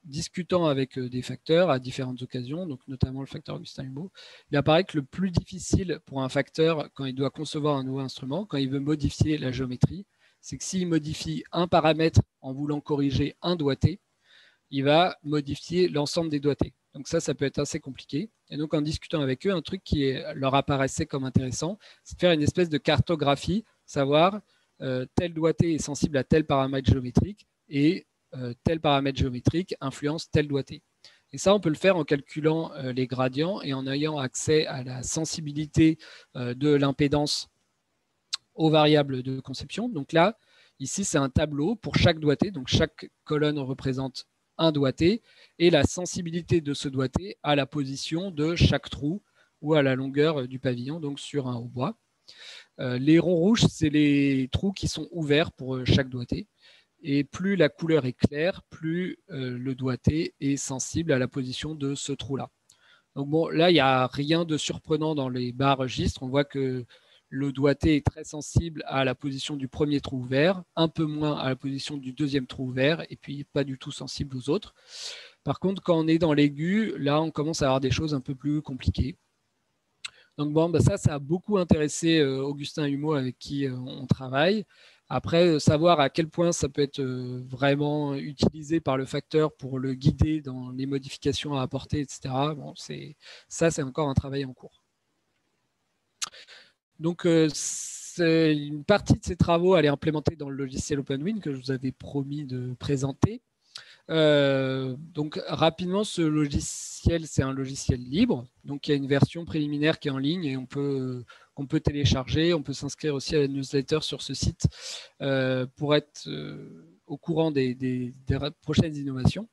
discutant avec des facteurs à différentes occasions, donc notamment le facteur Augustin Humeau, il apparaît que le plus difficile pour un facteur, quand il doit concevoir un nouveau instrument, quand il veut modifier la géométrie, c'est que s'il modifie un paramètre en voulant corriger un doigté, il va modifier l'ensemble des doigtés. Donc ça peut être assez compliqué. Et donc en discutant avec eux, un truc qui leur apparaissait comme intéressant, c'est de faire une espèce de cartographie, savoir tel doigté est sensible à tel paramètre géométrique et tel paramètre géométrique influence tel doigté. Et ça, on peut le faire en calculant les gradients et en ayant accès à la sensibilité de l'impédance aux variables de conception. Donc là, ici, c'est un tableau pour chaque doigté. Donc chaque colonne représente un doigté et la sensibilité de ce doigté à la position de chaque trou ou à la longueur du pavillon, donc sur un hautbois. Les ronds rouges, c'est les trous qui sont ouverts pour chaque doigté. Et plus la couleur est claire, plus le doigté est sensible à la position de ce trou-là. Donc bon, là, il n'y a rien de surprenant dans les bas registres. On voit que le doigté est très sensible à la position du premier trou ouvert, un peu moins à la position du deuxième trou ouvert, et puis pas du tout sensible aux autres. Par contre, quand on est dans l'aigu, là, on commence à avoir des choses un peu plus compliquées. Donc bon, ça a beaucoup intéressé Augustin Humeau avec qui on travaille. Après, savoir à quel point ça peut être vraiment utilisé par le facteur pour le guider dans les modifications à apporter, etc. Bon, c'est encore un travail en cours. Donc, une partie de ces travaux, elle est implémentée dans le logiciel OpenWin que je vous avais promis de présenter. Donc rapidement, ce logiciel, c'est un logiciel libre. Donc il y a une version préliminaire qui est en ligne et qu'on peut télécharger. On peut s'inscrire aussi à la newsletter sur ce site pour être au courant des prochaines innovations.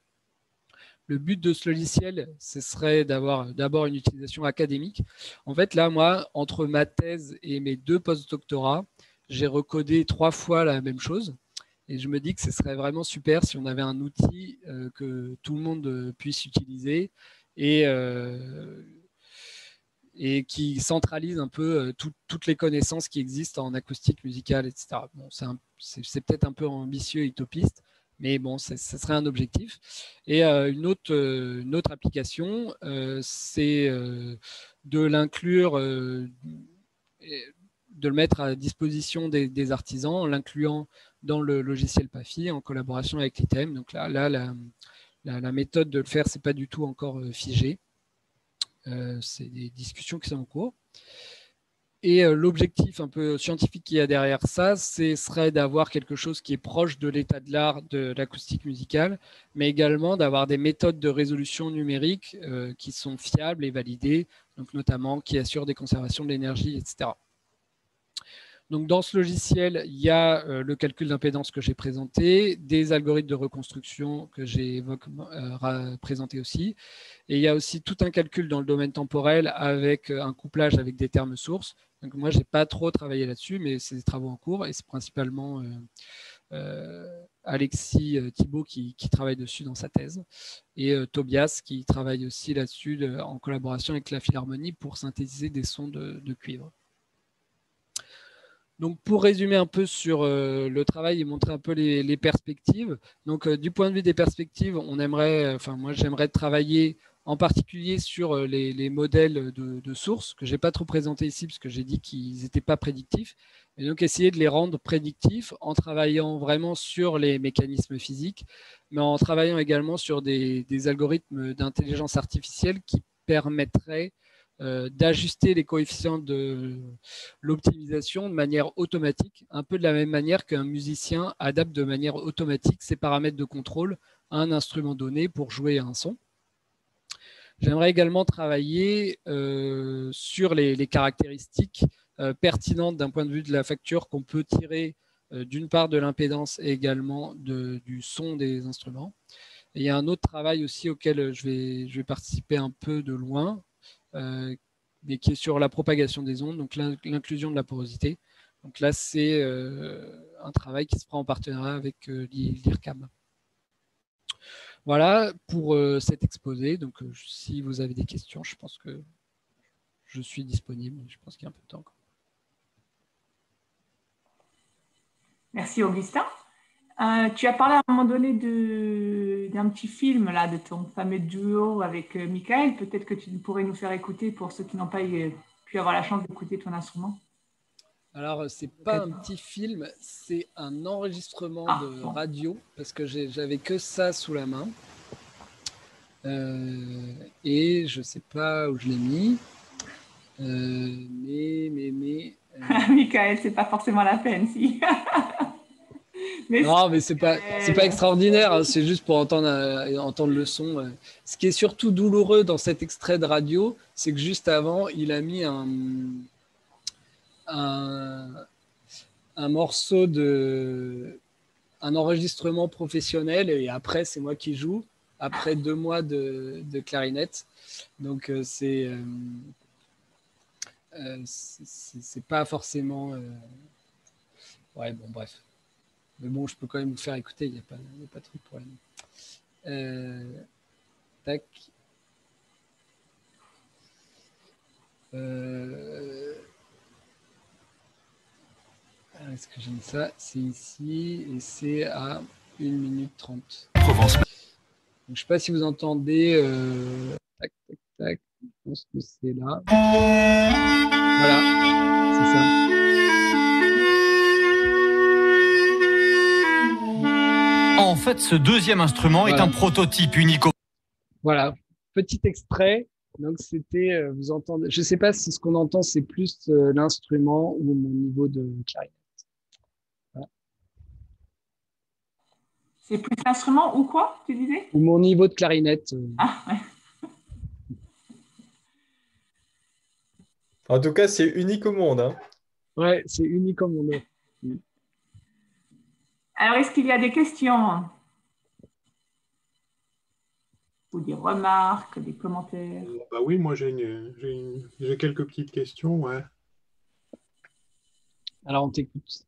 Le but de ce logiciel, ce serait d'avoir d'abord une utilisation académique. En fait, là, moi, entre ma thèse et mes 2 post-doctorats, j'ai recodé 3 fois la même chose. Et je me dis que ce serait vraiment super si on avait un outil que tout le monde puisse utiliser et qui centralise un peu toutes les connaissances qui existent en acoustique musicale, etc. Bon, c'est peut-être un peu ambitieux et utopiste, mais bon, ça serait un objectif. Et une autre application, c'est de l'inclure, de le mettre à disposition des artisans en l'incluant dans le logiciel PAFI en collaboration avec l'ITEM. Donc là la méthode de le faire, c'est pas du tout encore figé. C'est des discussions qui sont en cours. Et l'objectif un peu scientifique qu'il y a derrière ça, serait d'avoir quelque chose qui est proche de l'état de l'art de l'acoustique musicale, mais également d'avoir des méthodes de résolution numérique qui sont fiables et validées, donc notamment qui assurent des conservations de l'énergie, etc. Donc, dans ce logiciel, il y a le calcul d'impédance que j'ai présenté, des algorithmes de reconstruction que j'ai présenté aussi. Et il y a aussi tout un calcul dans le domaine temporel avec un couplage avec des termes sources. Donc, moi, je n'ai pas trop travaillé là-dessus, mais c'est des travaux en cours et c'est principalement Alexis Thibault qui travaille dessus dans sa thèse et Tobias qui travaille aussi là-dessus en collaboration avec la Philharmonie pour synthétiser des sons de cuivre. Donc, pour résumer un peu sur le travail et montrer un peu les perspectives, donc du point de vue des perspectives, moi j'aimerais travailler en particulier sur les modèles de sources que je n'ai pas trop présentés ici parce que j'ai dit qu'ils n'étaient pas prédictifs, et donc essayer de les rendre prédictifs en travaillant vraiment sur les mécanismes physiques, mais en travaillant également sur des algorithmes d'intelligence artificielle qui permettraient d'ajuster les coefficients de l'optimisation de manière automatique, un peu de la même manière qu'un musicien adapte de manière automatique ses paramètres de contrôle à un instrument donné pour jouer un son. J'aimerais également travailler sur les caractéristiques pertinentes d'un point de vue de la facture qu'on peut tirer d'une part de l'impédance et également du son des instruments. Et il y a un autre travail aussi auquel je vais participer un peu de loin, mais qui est sur la propagation des ondes, donc l'inclusion de la porosité. Donc là, c'est un travail qui se fera en partenariat avec l'IRCAM. Voilà pour cet exposé. Donc, si vous avez des questions, je pense que je suis disponible. Je pense qu'il y a un peu de temps encore. Merci Augustin. Tu as parlé à un moment donné d'un petit film là, de ton fameux duo avec Michael. Peut-être que tu pourrais nous faire écouter pour ceux qui n'ont pas pu avoir la chance d'écouter ton instrument. Alors, c'est pas un petit film, c'est un enregistrement de Bon. radio parce que j'avais que ça sous la main. Et je sais pas où je l'ai mis. Michael, c'est pas forcément la peine, si. Non, mais c'est pas extraordinaire. Hein, c'est juste pour entendre le son. Ce qui est surtout douloureux dans cet extrait de radio, c'est que juste avant, il a mis un morceau un enregistrement professionnel et après, c'est moi qui joue après 2 mois de clarinette. Donc, c'est pas forcément. Ouais, bon, bref. Mais bon, je peux quand même vous faire écouter, il n'y a pas trop de problème. Tac. Est-ce que j'ai mis ça? C'est ici et c'est à 1 minute 30. Provence. Donc, je ne sais pas si vous entendez. Tac, tac, tac. Je pense que c'est là. Voilà, c'est ça. En fait, ce deuxième instrument est un prototype unique. Voilà, petit extrait. Donc, c'était, vous entendez, je ne sais pas si ce qu'on entend, c'est plus l'instrument ou mon niveau de clarinette. Voilà. C'est plus l'instrument ou quoi, tu disais? Ou mon niveau de clarinette. Ah, ouais. En tout cas, c'est unique au monde. Hein. Ouais, c'est unique au monde. Alors, est-ce qu'il y a des questions? Ou des remarques, des commentaires? Bah oui, moi j'ai quelques petites questions. Ouais. Alors, on t'écoute.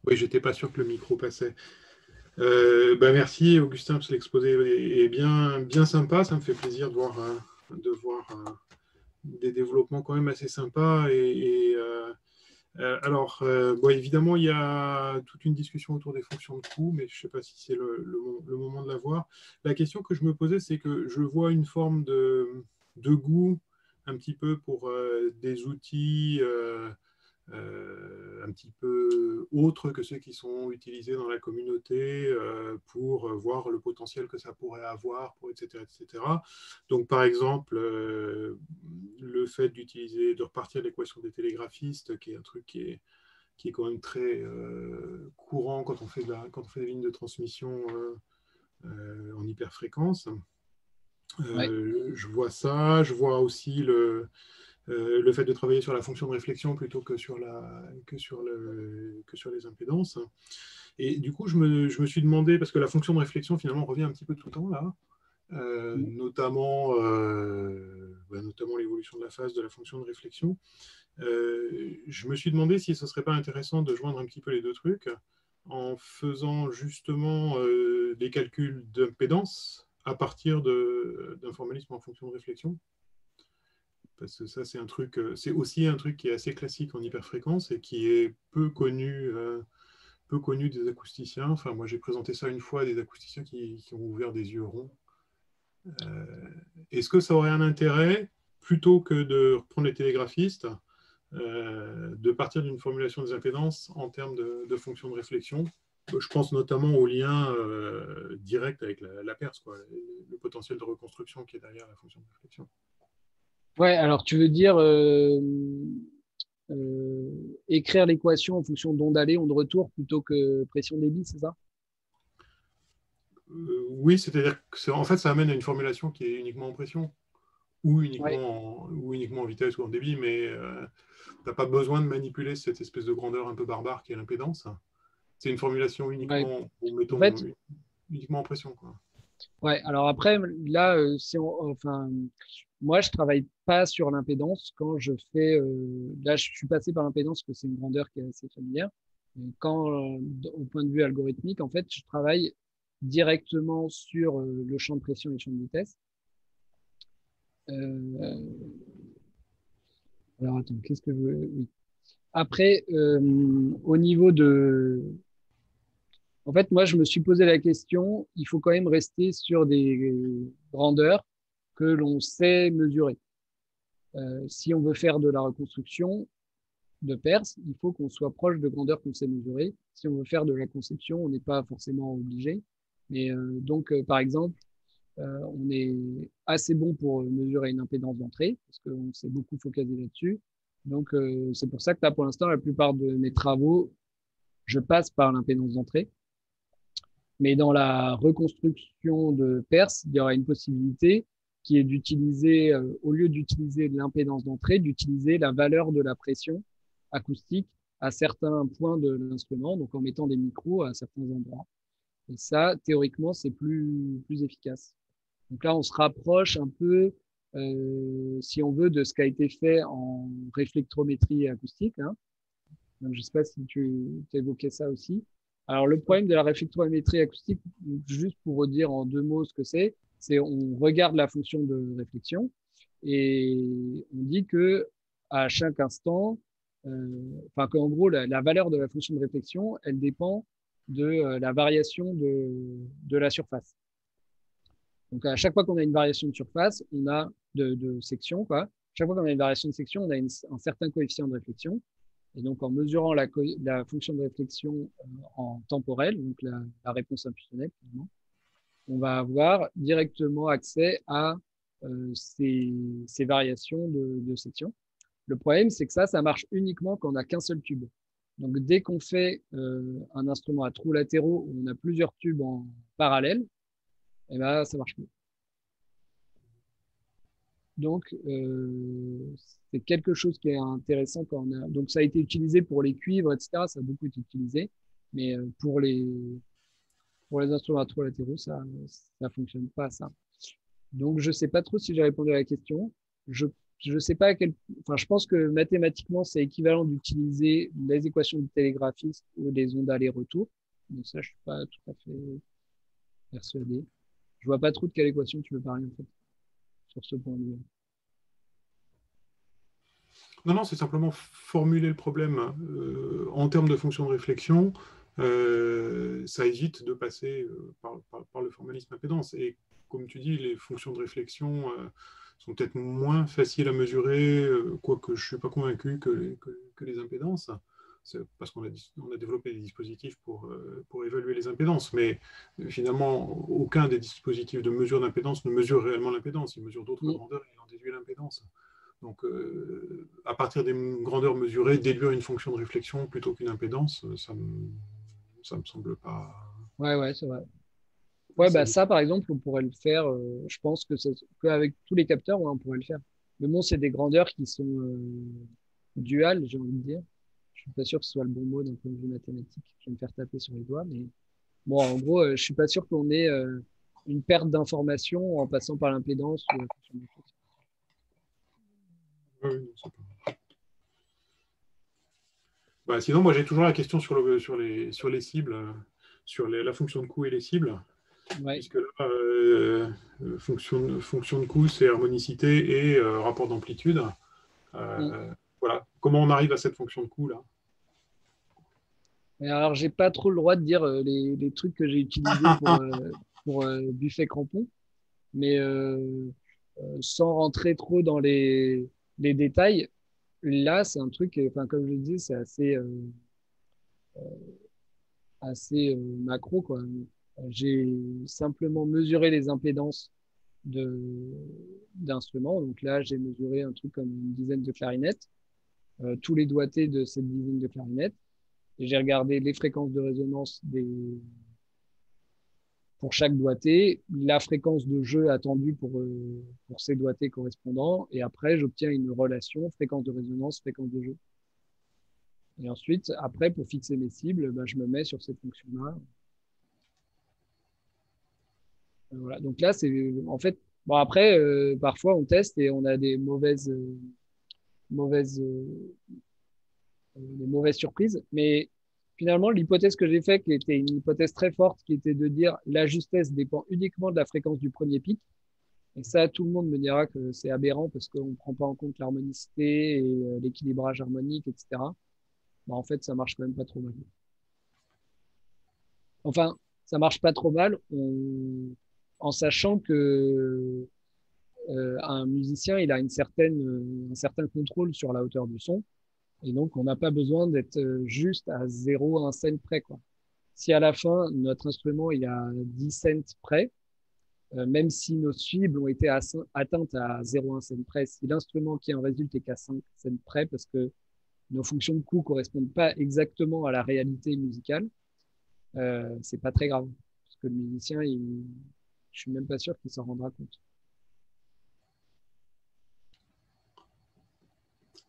Oui, j'étais pas sûr que le micro passait. Bah merci Augustin, parce que l'exposé est bien sympa. Ça me fait plaisir de voir des développements quand même assez sympas. Alors, bon, évidemment, il y a toute une discussion autour des fonctions de coût, mais je ne sais pas si c'est le moment de la voir. La question que je me posais, c'est que je vois une forme de goût un petit peu pour des outils un petit peu autres que ceux qui sont utilisés dans la communauté pour voir le potentiel que ça pourrait avoir, etc., etc. Donc, par exemple, le fait de repartir l'équation des télégraphistes, qui est un truc qui est quand même très courant quand on fait des lignes de transmission en hyperfréquence. Je vois ça, je vois aussi le fait de travailler sur la fonction de réflexion plutôt que sur les impédances. Et du coup, je me suis demandé, parce que la fonction de réflexion, finalement, revient un petit peu tout le temps là, notamment l'évolution de la phase de la fonction de réflexion. Je me suis demandé si ce ne serait pas intéressant de joindre un petit peu les deux trucs en faisant justement des calculs d'impédance à partir d'un formalisme en fonction de réflexion. Parce que ça, c'est aussi un truc qui est assez classique en hyperfréquence et qui est peu connu des acousticiens. Enfin, moi, j'ai présenté ça une fois à des acousticiens qui ont ouvert des yeux ronds. Est-ce que ça aurait un intérêt, plutôt que de reprendre les télégraphistes, de partir d'une formulation des impédances en termes de fonction de réflexion? Je pense notamment au lien direct avec la Perse, quoi, le potentiel de reconstruction qui est derrière la fonction de réflexion. Ouais, alors tu veux dire écrire l'équation en fonction d'onde aller, onde retour, plutôt que pression débit, c'est ça? Oui, c'est-à-dire que en fait, ça amène à une formulation qui est uniquement en pression, ou uniquement en vitesse ou en débit, mais tu n'as pas besoin de manipuler cette espèce de grandeur un peu barbare qui est l'impédance. C'est une formulation uniquement, uniquement en pression, quoi. Ouais, alors après, là, moi, je travaille pas sur l'impédance quand je fais. Là, je suis passé par l'impédance, que c'est une grandeur qui est assez familière. Au point de vue algorithmique, en fait, je travaille directement sur le champ de pression et le champ de vitesse. Alors, attends, qu'est-ce que je veux... Oui. Après, au niveau de... En fait, moi, je me suis posé la question, il faut quand même rester sur des grandeurs que l'on sait mesurer. Si on veut faire de la reconstruction de Perse, il faut qu'on soit proche de grandeurs qu'on sait mesurer. Si on veut faire de la conception, on n'est pas forcément obligé. Mais donc, par exemple, on est assez bon pour mesurer une impédance d'entrée, parce qu'on s'est beaucoup focalisé là-dessus. Donc, c'est pour ça que là, pour l'instant, la plupart de mes travaux, je passe par l'impédance d'entrée. Mais dans la reconstruction de Perse, il y aura une possibilité qui est d'utiliser, au lieu d'utiliser l'impédance d'entrée, d'utiliser la valeur de la pression acoustique à certains points de l'instrument, donc en mettant des micros à certains endroits. Et ça, théoriquement, c'est plus efficace. Donc là, on se rapproche un peu, si on veut, de ce qui a été fait en réflectrométrie acoustique. Hein. Donc, je ne sais pas si tu évoquais ça aussi. Alors, le problème de la réflectrométrie acoustique, juste pour redire en 2 mots ce que c'est on regarde la fonction de réflexion et on dit que à chaque instant, qu'en gros, la valeur de la fonction de réflexion, elle dépend de la variation de la surface. Donc, à chaque fois qu'on a une variation de surface, on a de section, quoi. Chaque fois qu'on a une variation de section, on a un certain coefficient de réflexion. Et donc, en mesurant la fonction de réflexion en temporel, donc la réponse impulsionnelle, finalement, on va avoir directement accès à ces variations de section. Le problème, c'est que ça marche uniquement quand on n'a qu'un seul tube. Donc, dès qu'on fait un instrument à trous latéraux où on a plusieurs tubes en parallèle, eh ben, ça marche plus. Donc, c'est quelque chose qui est intéressant quand on a. Donc, ça a été utilisé pour les cuivres, etc. Ça a beaucoup été utilisé. Mais pour les instruments à trous latéraux, ça fonctionne pas, ça. Donc, je sais pas trop si j'ai répondu à la question. Je sais pas Enfin, je pense que mathématiquement, c'est équivalent d'utiliser les équations du télégraphiste ou des ondes aller-retour. Donc, ça, je suis pas tout à fait persuadé. Je vois pas trop de quelle équation tu veux parler, en fait, sur ce point de vue. Non, c'est simplement formuler le problème en termes de fonction de réflexion. Ça évite de passer par le formalisme impédance. Et comme tu dis, les fonctions de réflexion sont peut-être moins faciles à mesurer, quoique je ne suis pas convaincu que les impédances. C'est parce qu'on a développé des dispositifs pour évaluer les impédances. Mais finalement, aucun des dispositifs de mesure d'impédance ne mesure réellement l'impédance. Il mesure d'autres grandeurs et il en déduit l'impédance. Donc, à partir des grandeurs mesurées, déduire une fonction de réflexion plutôt qu'une impédance, ça me semble pas... Ouais, c'est vrai. Ouais, bah ça, par exemple, on pourrait le faire. Je pense qu'avec tous les capteurs, ouais, on pourrait le faire. Mais bon, c'est des grandeurs qui sont duales, j'ai envie de dire. Je suis pas sûr que ce soit le bon mot d'un point de vue mathématique. Je vais me faire taper sur les doigts. Mais bon, en gros, je suis pas sûr qu'on ait une perte d'information en passant par l'impédance ou la fonction de réflexion. Oui, c'est pas... Bah, sinon, moi, j'ai toujours la question sur les cibles, sur la fonction de coût et les cibles. Ouais. Puisque là, fonction de coût, c'est harmonicité et rapport d'amplitude. Voilà. Comment on arrive à cette fonction de coût, là? Alors, j'ai pas trop le droit de dire les trucs que j'ai utilisés pour Buffet Crampon, mais sans rentrer trop dans les détails, là, c'est un truc, enfin, comme je le dis, c'est assez macro, quoi. J'ai simplement mesuré les impédances d'instruments. Donc là, j'ai mesuré un truc comme une dizaine de clarinettes, tous les doigtés de cette dizaine de clarinettes. Et j'ai regardé les fréquences de résonance pour chaque doigté, la fréquence de jeu attendue pour ces doigtés correspondants. Et après, j'obtiens une relation fréquence de résonance, fréquence de jeu. Et ensuite, après, pour fixer mes cibles, je me mets sur cette fonction-là. Voilà. Donc là, c'est en fait, bon, après, parfois on teste et on a des mauvaises surprises, mais finalement, l'hypothèse que j'ai faite, qui était une hypothèse très forte, qui était de dire la justesse dépend uniquement de la fréquence du premier pic. Et ça, tout le monde me dira que c'est aberrant parce qu'on ne prend pas en compte l'harmonicité et l'équilibrage harmonique, etc. Bah, en fait, ça marche quand même pas trop mal. Enfin, ça marche pas trop mal en sachant que un musicien, il a un certain contrôle sur la hauteur du son. Et donc, on n'a pas besoin d'être juste à 0,1 cent près, quoi. Si à la fin, notre instrument il est à 10 cents près, même si nos cibles ont été atteintes à 0,1 cent près, si l'instrument qui en résulte est qu'à 5 cents près, parce que nos fonctions de coût ne correspondent pas exactement à la réalité musicale, c'est pas très grave. Parce que le musicien, je suis même pas sûr qu'il s'en rendra compte.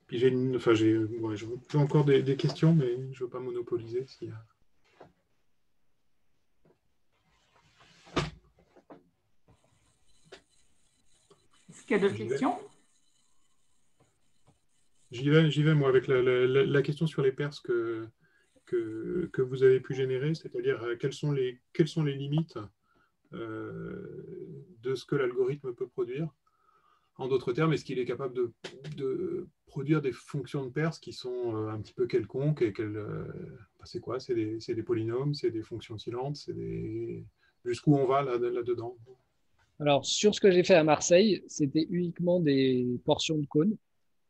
Puis j'ai encore des questions, mais je ne veux pas monopoliser. Est-ce qu'il y a d'autres questions? J'y vais, moi, avec la question sur les perces que vous avez pu générer, c'est-à-dire quelles sont les limites de ce que l'algorithme peut produire. En d'autres termes, est-ce qu'il est capable de produire des fonctions de Perse qui sont un petit peu quelconques et c'est quoi? C'est des polynômes, c'est des fonctions silentes, jusqu'où on va là-dedans? Alors, sur ce que j'ai fait à Marseille, c'était uniquement des portions de cône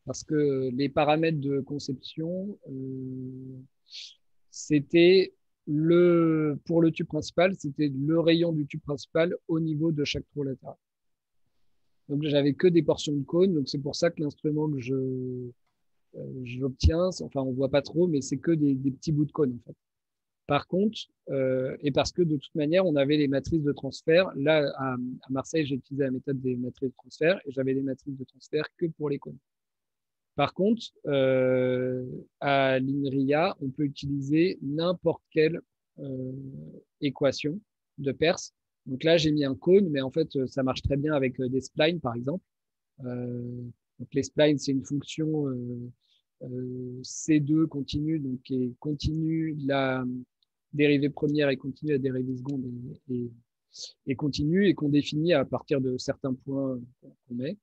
parce que les paramètres de conception, c'était pour le tube principal, c'était le rayon du tube principal au niveau de chaque trou latéral. Donc, j'avais que des portions de cône. Donc, c'est pour ça que l'instrument que j'obtiens, enfin, on voit pas trop, mais c'est que des petits bouts de cône, en fait. Par contre, et parce que de toute manière, on avait les matrices de transfert. Là, à Marseille, j'ai utilisé la méthode des matrices de transfert et j'avais des matrices de transfert que pour les cônes. Par contre, à l'INRIA, on peut utiliser n'importe quelle équation de Perse. Donc là, j'ai mis un cône, mais en fait, ça marche très bien avec des splines, par exemple. Donc les splines, c'est une fonction C2 continue, donc qui est continue la dérivée première et continue la dérivée seconde et continue et qu'on définit à partir de certains points qu'on met.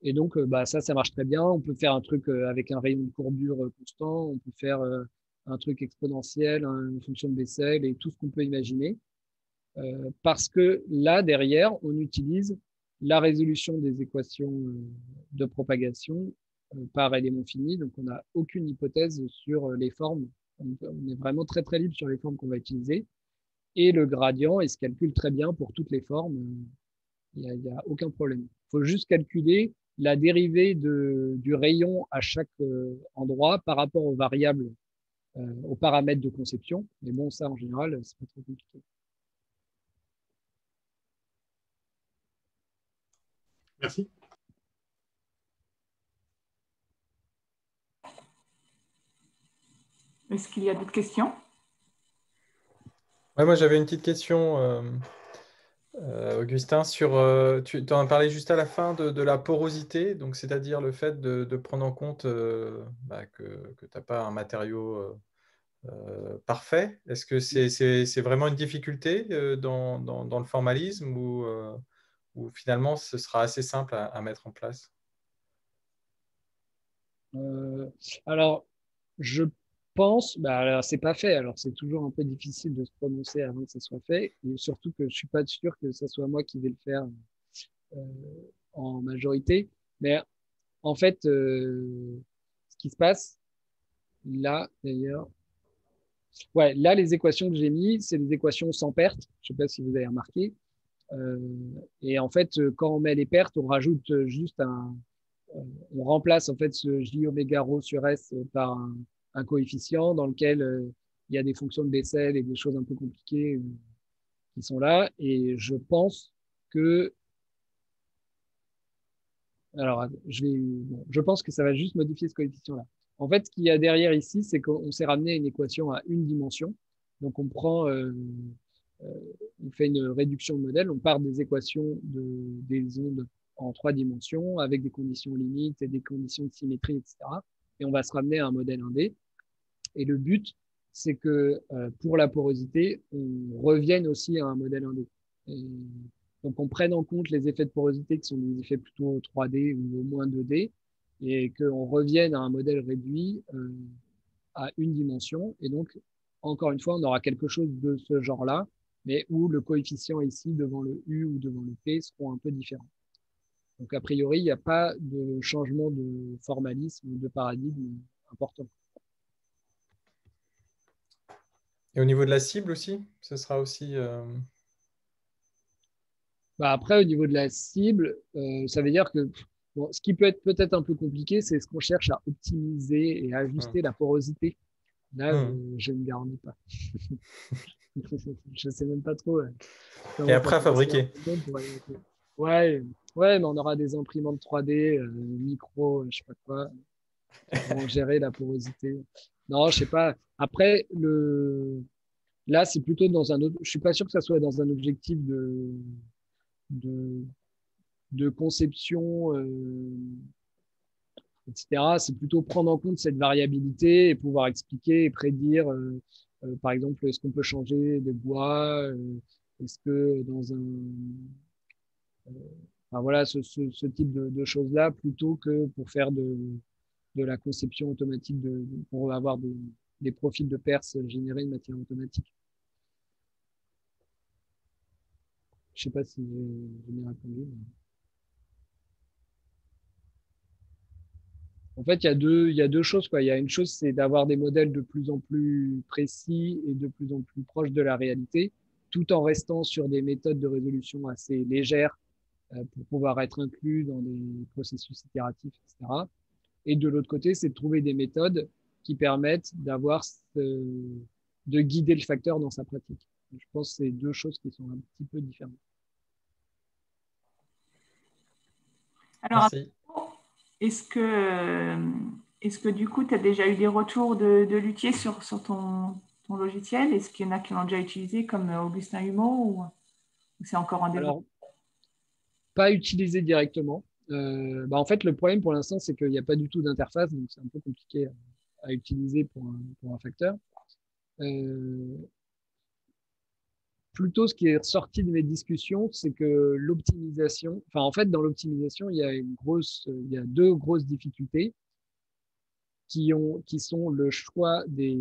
Et donc, ça marche très bien. On peut faire un truc avec un rayon de courbure constant. On peut faire un truc exponentiel, une fonction de Bessel et tout ce qu'on peut imaginer. Parce que là, derrière, on utilise la résolution des équations de propagation par élément fini. Donc, on n'a aucune hypothèse sur les formes. On est vraiment très, très libre sur les formes qu'on va utiliser. Et le gradient, il se calcule très bien pour toutes les formes. Il n'y a aucun problème. Il faut juste calculer la dérivée du rayon à chaque endroit par rapport aux variables, aux paramètres de conception. Mais bon, ça, en général, c'est pas trop compliqué. Merci. Est-ce qu'il y a d'autres questions? Ouais, moi, j'avais une petite question, Augustin, tu en as parlé juste à la fin de la porosité, donc c'est-à-dire le fait de prendre en compte que tu n'as pas un matériau parfait. Est-ce que c'est vraiment une difficulté dans le formalisme ou finalement ce sera assez simple à mettre en place? Alors, je pense, alors c'est pas fait, alors c'est toujours un peu difficile de se prononcer avant que ça soit fait, et surtout que je suis pas sûr que ce soit moi qui vais le faire en majorité. Mais en fait, ce qui se passe là, d'ailleurs, ouais, là les équations que j'ai mis, c'est des équations sans perte. Je sais pas si vous avez remarqué. Et en fait, quand on met les pertes, on rajoute juste on remplace en fait ce J oméga rho sur S par un coefficient dans lequel il y a des fonctions de Bessel et des choses un peu compliquées qui sont là. Et je pense que, alors, je pense que ça va juste modifier ce coefficient-là. En fait, ce qu'il y a derrière ici, c'est qu'on s'est ramené à une équation à une dimension. Donc, on fait une réduction de modèle. On part des équations des ondes en 3 dimensions avec des conditions limites et des conditions de symétrie, etc. Et on va se ramener à un modèle 1D. Et le but, c'est que pour la porosité, on revienne aussi à un modèle 1D. Et donc, on prenne en compte les effets de porosité qui sont des effets plutôt 3D ou au moins 2D, et qu'on revienne à un modèle réduit à une dimension. Et donc, encore une fois, on aura quelque chose de ce genre-là, mais où le coefficient ici, devant le U ou devant le P, seront un peu différents. Donc, a priori, il n'y a pas de changement de formalisme ou de paradigme important. Et au niveau de la cible aussi, ce sera aussi… Après, au niveau de la cible, ça veut dire que bon, ce qui peut être peut-être un peu compliqué, c'est ce qu'on cherche à optimiser et à ajuster la porosité. Là, je ne garantis pas. Je ne sais même pas trop. Et après, à fabriquer. Ouais, mais on aura des imprimantes 3D, micro, je ne sais pas quoi, pour gérer la porosité. Non, je ne sais pas. Après, là, c'est plutôt dans un autre… Je ne suis pas sûr que ça soit dans un objectif de conception, etc. C'est plutôt prendre en compte cette variabilité et pouvoir expliquer et prédire, par exemple, est-ce qu'on peut changer de bois, est-ce que dans un… enfin, voilà, ce type de choses-là, plutôt que pour faire de la conception automatique, pour avoir des profils de perces générés de matière automatique. Je ne sais pas si j'ai bien répondu. Mais… En fait, il y a deux choses, quoi. Il y a une chose, c'est d'avoir des modèles de plus en plus précis et de plus en plus proches de la réalité, tout en restant sur des méthodes de résolution assez légères pour pouvoir être inclus dans des processus itératifs, etc. Et de l'autre côté, c'est de trouver des méthodes qui permettent de guider le facteur dans sa pratique. Je pense que c'est deux choses qui sont un petit peu différentes. Alors, Merci. est-ce que du coup, tu as déjà eu des retours de luthiers sur ton logiciel? Est-ce qu'il y en a qui l'ont déjà utilisé comme Augustin Humeau ou c'est encore en développement? Alors, pas utilisé directement. En fait, le problème pour l'instant, c'est qu'il n'y a pas du tout d'interface, donc c'est un peu compliqué à utiliser pour un facteur. Plutôt, ce qui est ressorti de mes discussions, c'est que l'optimisation, enfin, en fait, dans l'optimisation, il y a deux grosses difficultés qui sont le choix de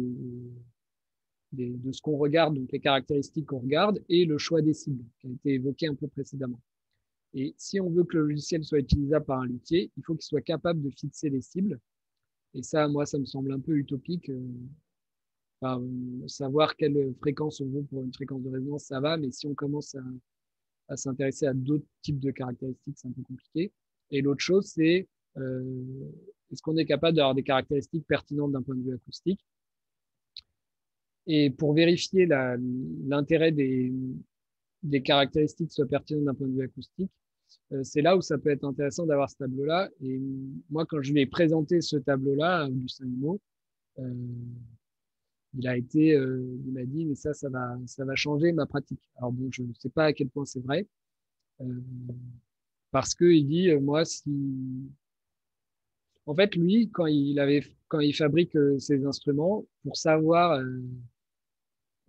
ce qu'on regarde, donc les caractéristiques qu'on regarde, et le choix des cibles, qui a été évoqué un peu précédemment. Et si on veut que le logiciel soit utilisable par un luthier, il faut qu'il soit capable de fixer les cibles. Et ça, moi, ça me semble un peu utopique. Savoir quelle fréquence on veut pour une fréquence de résonance, ça va, mais si on commence à s'intéresser à d'autres types de caractéristiques, c'est un peu compliqué. Et l'autre chose, c'est est-ce qu'on est capable d'avoir des caractéristiques pertinentes d'un point de vue acoustique? Et pour vérifier l'intérêt des caractéristiques soient pertinentes d'un point de vue acoustique, c'est là où ça peut être intéressant d'avoir ce tableau-là. Et moi, quand je lui ai présenté ce tableau-là à Augustin Humeau, il m'a dit, mais ça va changer ma pratique. Alors bon, je ne sais pas à quel point c'est vrai, parce qu'il dit, moi, en fait, lui, quand il fabrique ses instruments, pour savoir,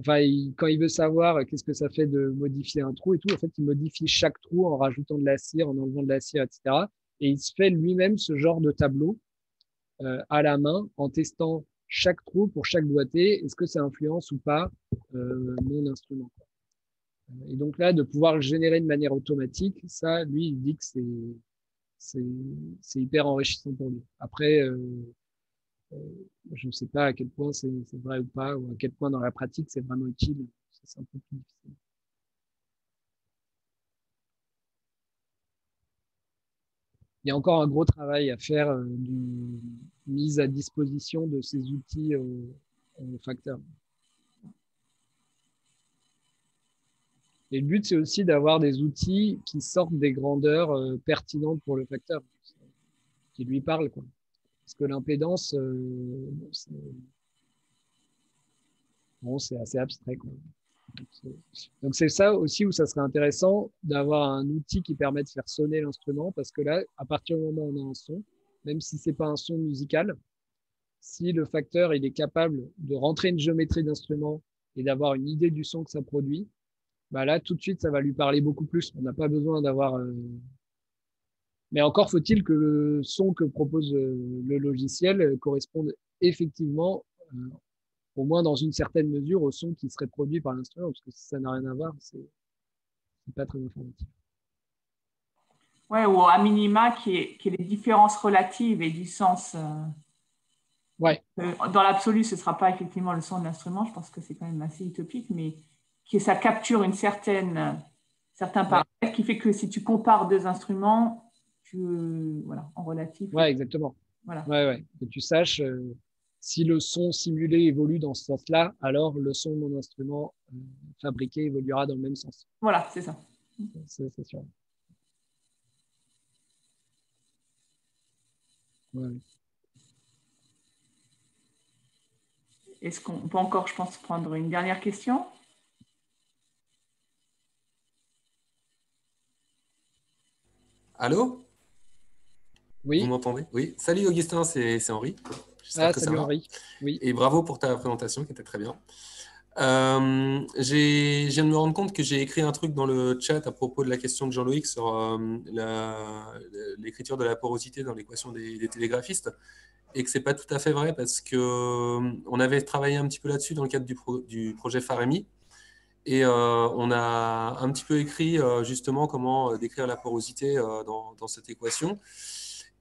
quand il veut savoir qu'est-ce que ça fait de modifier un trou et tout, en fait, il modifie chaque trou en rajoutant de la cire, en enlevant de la cire, etc. Et il se fait lui-même ce genre de tableau à la main en testant chaque trou pour chaque doigté, est-ce que ça influence ou pas mon instrument. Et donc là, de pouvoir le générer de manière automatique, ça, lui, il dit que c'est hyper enrichissant pour lui. Après, je ne sais pas à quel point c'est vrai ou pas, ou à quel point dans la pratique c'est vraiment utile. C'est un peu plus difficile. Il y a encore un gros travail à faire de mise à disposition de ces outils aux facteurs. Et le but, c'est aussi d'avoir des outils qui sortent des grandeurs pertinentes pour le facteur, qui lui parlent, quoi. Parce que l'impédance, c'est assez abstrait, quoi. Donc c'est ça aussi où ça serait intéressant d'avoir un outil qui permet de faire sonner l'instrument, parce que là, à partir du moment où on a un son, même si c'est pas un son musical, si le facteur il est capable de rentrer une géométrie d'instrument et d'avoir une idée du son que ça produit, bah là, tout de suite, ça va lui parler beaucoup plus. On n'a pas besoin d'avoir… Mais encore faut-il que le son que propose le logiciel corresponde effectivement, au moins dans une certaine mesure, au son qui serait produit par l'instrument, parce que si ça n'a rien à voir, c'est pas très informatif. Ouais, ou à minima, qui est les différences relatives et du sens. Ouais. Dans l'absolu, ce ne sera pas effectivement le son de l'instrument, je pense que c'est quand même assez utopique, mais que ça capture une certaine paramètre qui fait que si tu compares deux instruments, voilà, en relatif. Ouais, exactement. Voilà. Ouais. Que tu saches si le son simulé évolue dans ce sens-là, alors le son de mon instrument fabriqué évoluera dans le même sens. Voilà, c'est ça. C'est sûr. Ouais. Est-ce qu'on peut encore, je pense, prendre une dernière question? Allô? Oui. Vous m'entendez? Oui. Salut Augustin, c'est Henri. J'espère que ça salut va. Henri. Oui. Et bravo pour ta présentation qui était très bien. Je viens de me rendre compte que j'ai écrit un truc dans le chat à propos de la question de Jean-Loïc sur l'écriture de la porosité dans l'équation des télégraphistes, et que c'est pas tout à fait vrai parce que on avait travaillé un petit peu là-dessus dans le cadre du projet FAREMI, et on a un petit peu écrit justement comment décrire la porosité dans cette équation.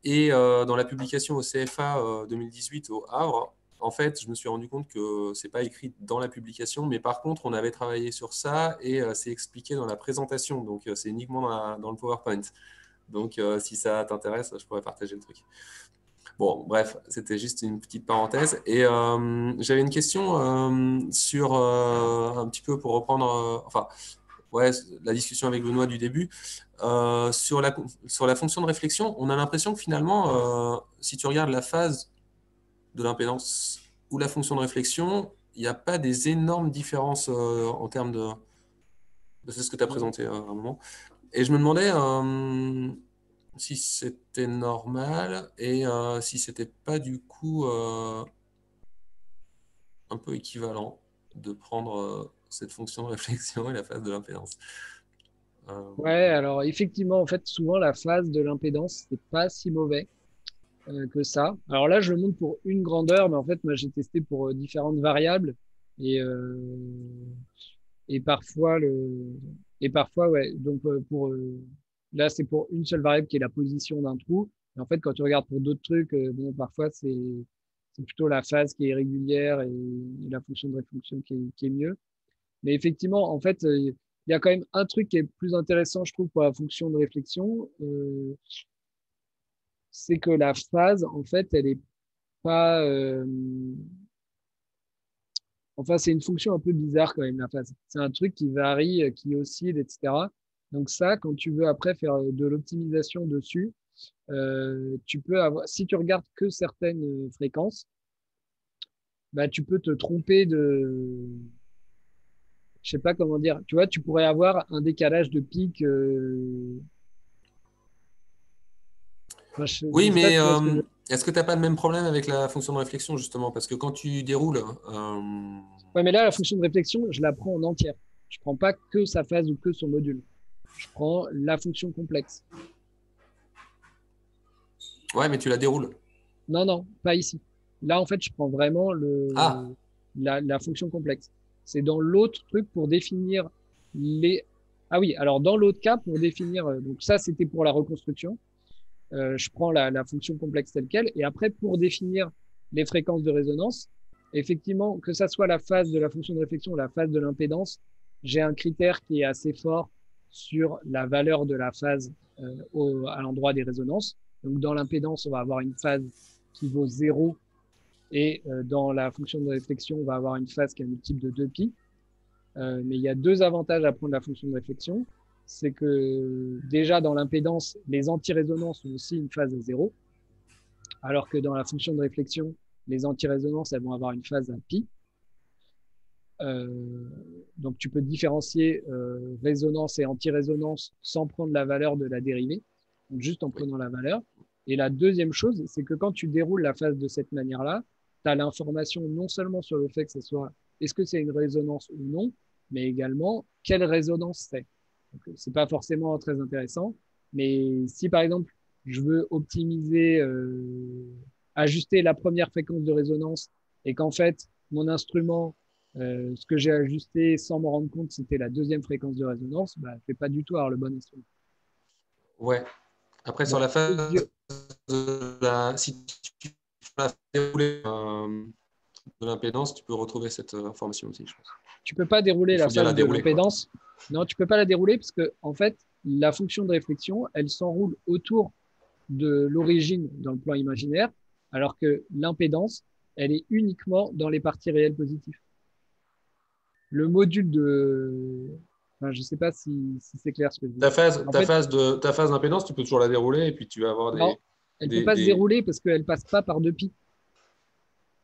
Et dans la publication au CFA 2018 au Havre, en fait, je me suis rendu compte que ce n'est pas écrit dans la publication, mais par contre, on avait travaillé sur ça et c'est expliqué dans la présentation. Donc, c'est uniquement dans le PowerPoint. Donc, si ça t'intéresse, je pourrais partager le truc. Bon, bref, c'était juste une petite parenthèse. Et j'avais une question sur, un petit peu pour reprendre, la discussion avec Benoît du début. Sur la fonction de réflexion, on a l'impression que finalement, si tu regardes la phase de l'impédance ou la fonction de réflexion, il n'y a pas des énormes différences en termes de… C'est ce que tu as présenté à un moment. Et je me demandais si c'était normal et si c'était pas du coup un peu équivalent de prendre cette fonction de réflexion et la phase de l'impédance. Ouais, alors effectivement, en fait, souvent la phase de l'impédance, c'est pas si mauvais que ça. Alors là, je le montre pour une grandeur, mais en fait, moi, j'ai testé pour différentes variables et parfois ouais. Donc là, c'est pour une seule variable qui est la position d'un trou. Et en fait, quand tu regardes pour d'autres trucs, bon, parfois c'est plutôt la phase qui est irrégulière et la fonction de réflexion qui est mieux. Mais effectivement, en fait, il y a quand même un truc qui est plus intéressant, je trouve, pour la fonction de réflexion, c'est que la phase, en fait, elle est pas… Enfin, c'est une fonction un peu bizarre quand même, la phase. C'est un truc qui varie, qui oscille, etc. Donc ça, quand tu veux après faire de l'optimisation dessus, tu peux avoir… Si tu regardes que certaines fréquences, bah, tu peux te tromper de… Je sais pas comment dire. Tu vois, tu pourrais avoir un décalage de pic… Oui, mais est-ce que tu n'as pas le même problème avec la fonction de réflexion, justement? Parce que quand tu déroules… Ouais, mais là, la fonction de réflexion, je la prends en entière. Je ne prends pas que sa phase ou que son module. Je prends la fonction complexe. Ouais, mais tu la déroules. Non, pas ici. Là, en fait, je prends vraiment la fonction complexe. C'est dans l'autre truc pour définir les… Ah oui, alors dans l'autre cas, pour définir… donc ça, c'était pour la reconstruction. Je prends la fonction complexe telle quelle. Et après, pour définir les fréquences de résonance, effectivement, que ça soit la phase de la fonction de réflexion ou la phase de l'impédance, j'ai un critère qui est assez fort sur la valeur de la phase à l'endroit des résonances. Donc, dans l'impédance, on va avoir une phase qui vaut 0 et dans la fonction de réflexion, on va avoir une phase qui est un multiple de 2π. Mais il y a deux avantages à prendre la fonction de réflexion. C'est que déjà dans l'impédance, les antirésonances ont aussi une phase à 0, alors que dans la fonction de réflexion, les antirésonances, elles vont avoir une phase à π. Donc tu peux différencier résonance et antirésonance sans prendre la valeur de la dérivée, donc juste en prenant la valeur. Et la deuxième chose, c'est que quand tu déroules la phase de cette manière-là, as l'information non seulement sur le fait que ce soit est-ce que c'est une résonance ou non, mais également quelle résonance c'est. Ce n'est pas forcément très intéressant, mais si par exemple je veux optimiser, ajuster la première fréquence de résonance et qu'en fait mon instrument, ce que j'ai ajusté sans m'en rendre compte, c'était la deuxième fréquence de résonance, bah, je ne vais pas du tout avoir le bon instrument. Ouais. Après, sur Bon, la phase si tu fais la dérouler de l'impédance, tu peux retrouver cette information aussi, je pense. Tu peux pas dérouler Il la faut bien la phase de dérouler, quoi. l'impédance. Non, tu peux pas la dérouler parce que en fait, la fonction de réflexion, elle s'enroule autour de l'origine dans le plan imaginaire, alors que l'impédance, elle est uniquement dans les parties réelles positives. Le module de... Enfin, je sais pas si c'est clair ce que je dis. Ta phase En fait, d'impédance, tu peux toujours la dérouler et puis tu vas avoir non, elle peut pas se dérouler parce qu'elle passe pas par deux pis.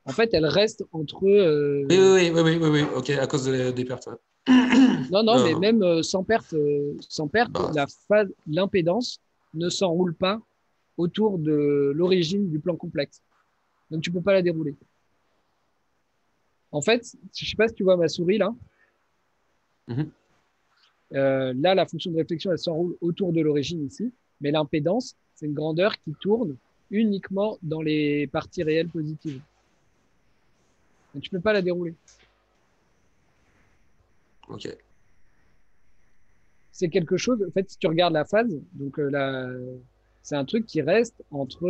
En fait, elle reste entre... Oui, ok, à cause des pertes. Ouais. Non, mais même sans perte, Bah, l'impédance ne s'enroule pas autour de l'origine du plan complexe. Donc, tu peux pas la dérouler. En fait, je sais pas si tu vois ma souris là. Là, la fonction de réflexion, elle s'enroule autour de l'origine ici, mais l'impédance, c'est une grandeur qui tourne uniquement dans les parties réelles positives. Donc, tu peux pas la dérouler. ok. C'est quelque chose, en fait, si tu regardes la phase, donc c'est un truc qui reste entre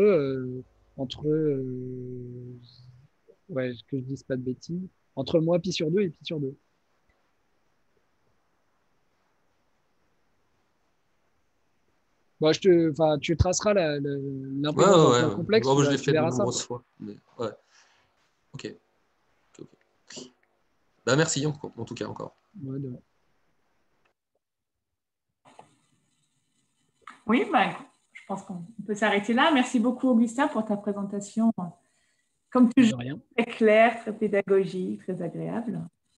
ouais, que je dise pas de bêtises, entre moins pi sur 2 et pi sur 2. Bon, tu traceras l'impédance dans le plan complexe, Bon, je l'ai tu fait de verras ça. nombreuses fois. Mais, ouais. Ok. Bah, merci en tout cas encore. Ouais, Oui, bah, je pense qu'on peut s'arrêter là. Merci beaucoup, Augustin, pour ta présentation. Comme toujours, rien. très claire, très pédagogique, très agréable.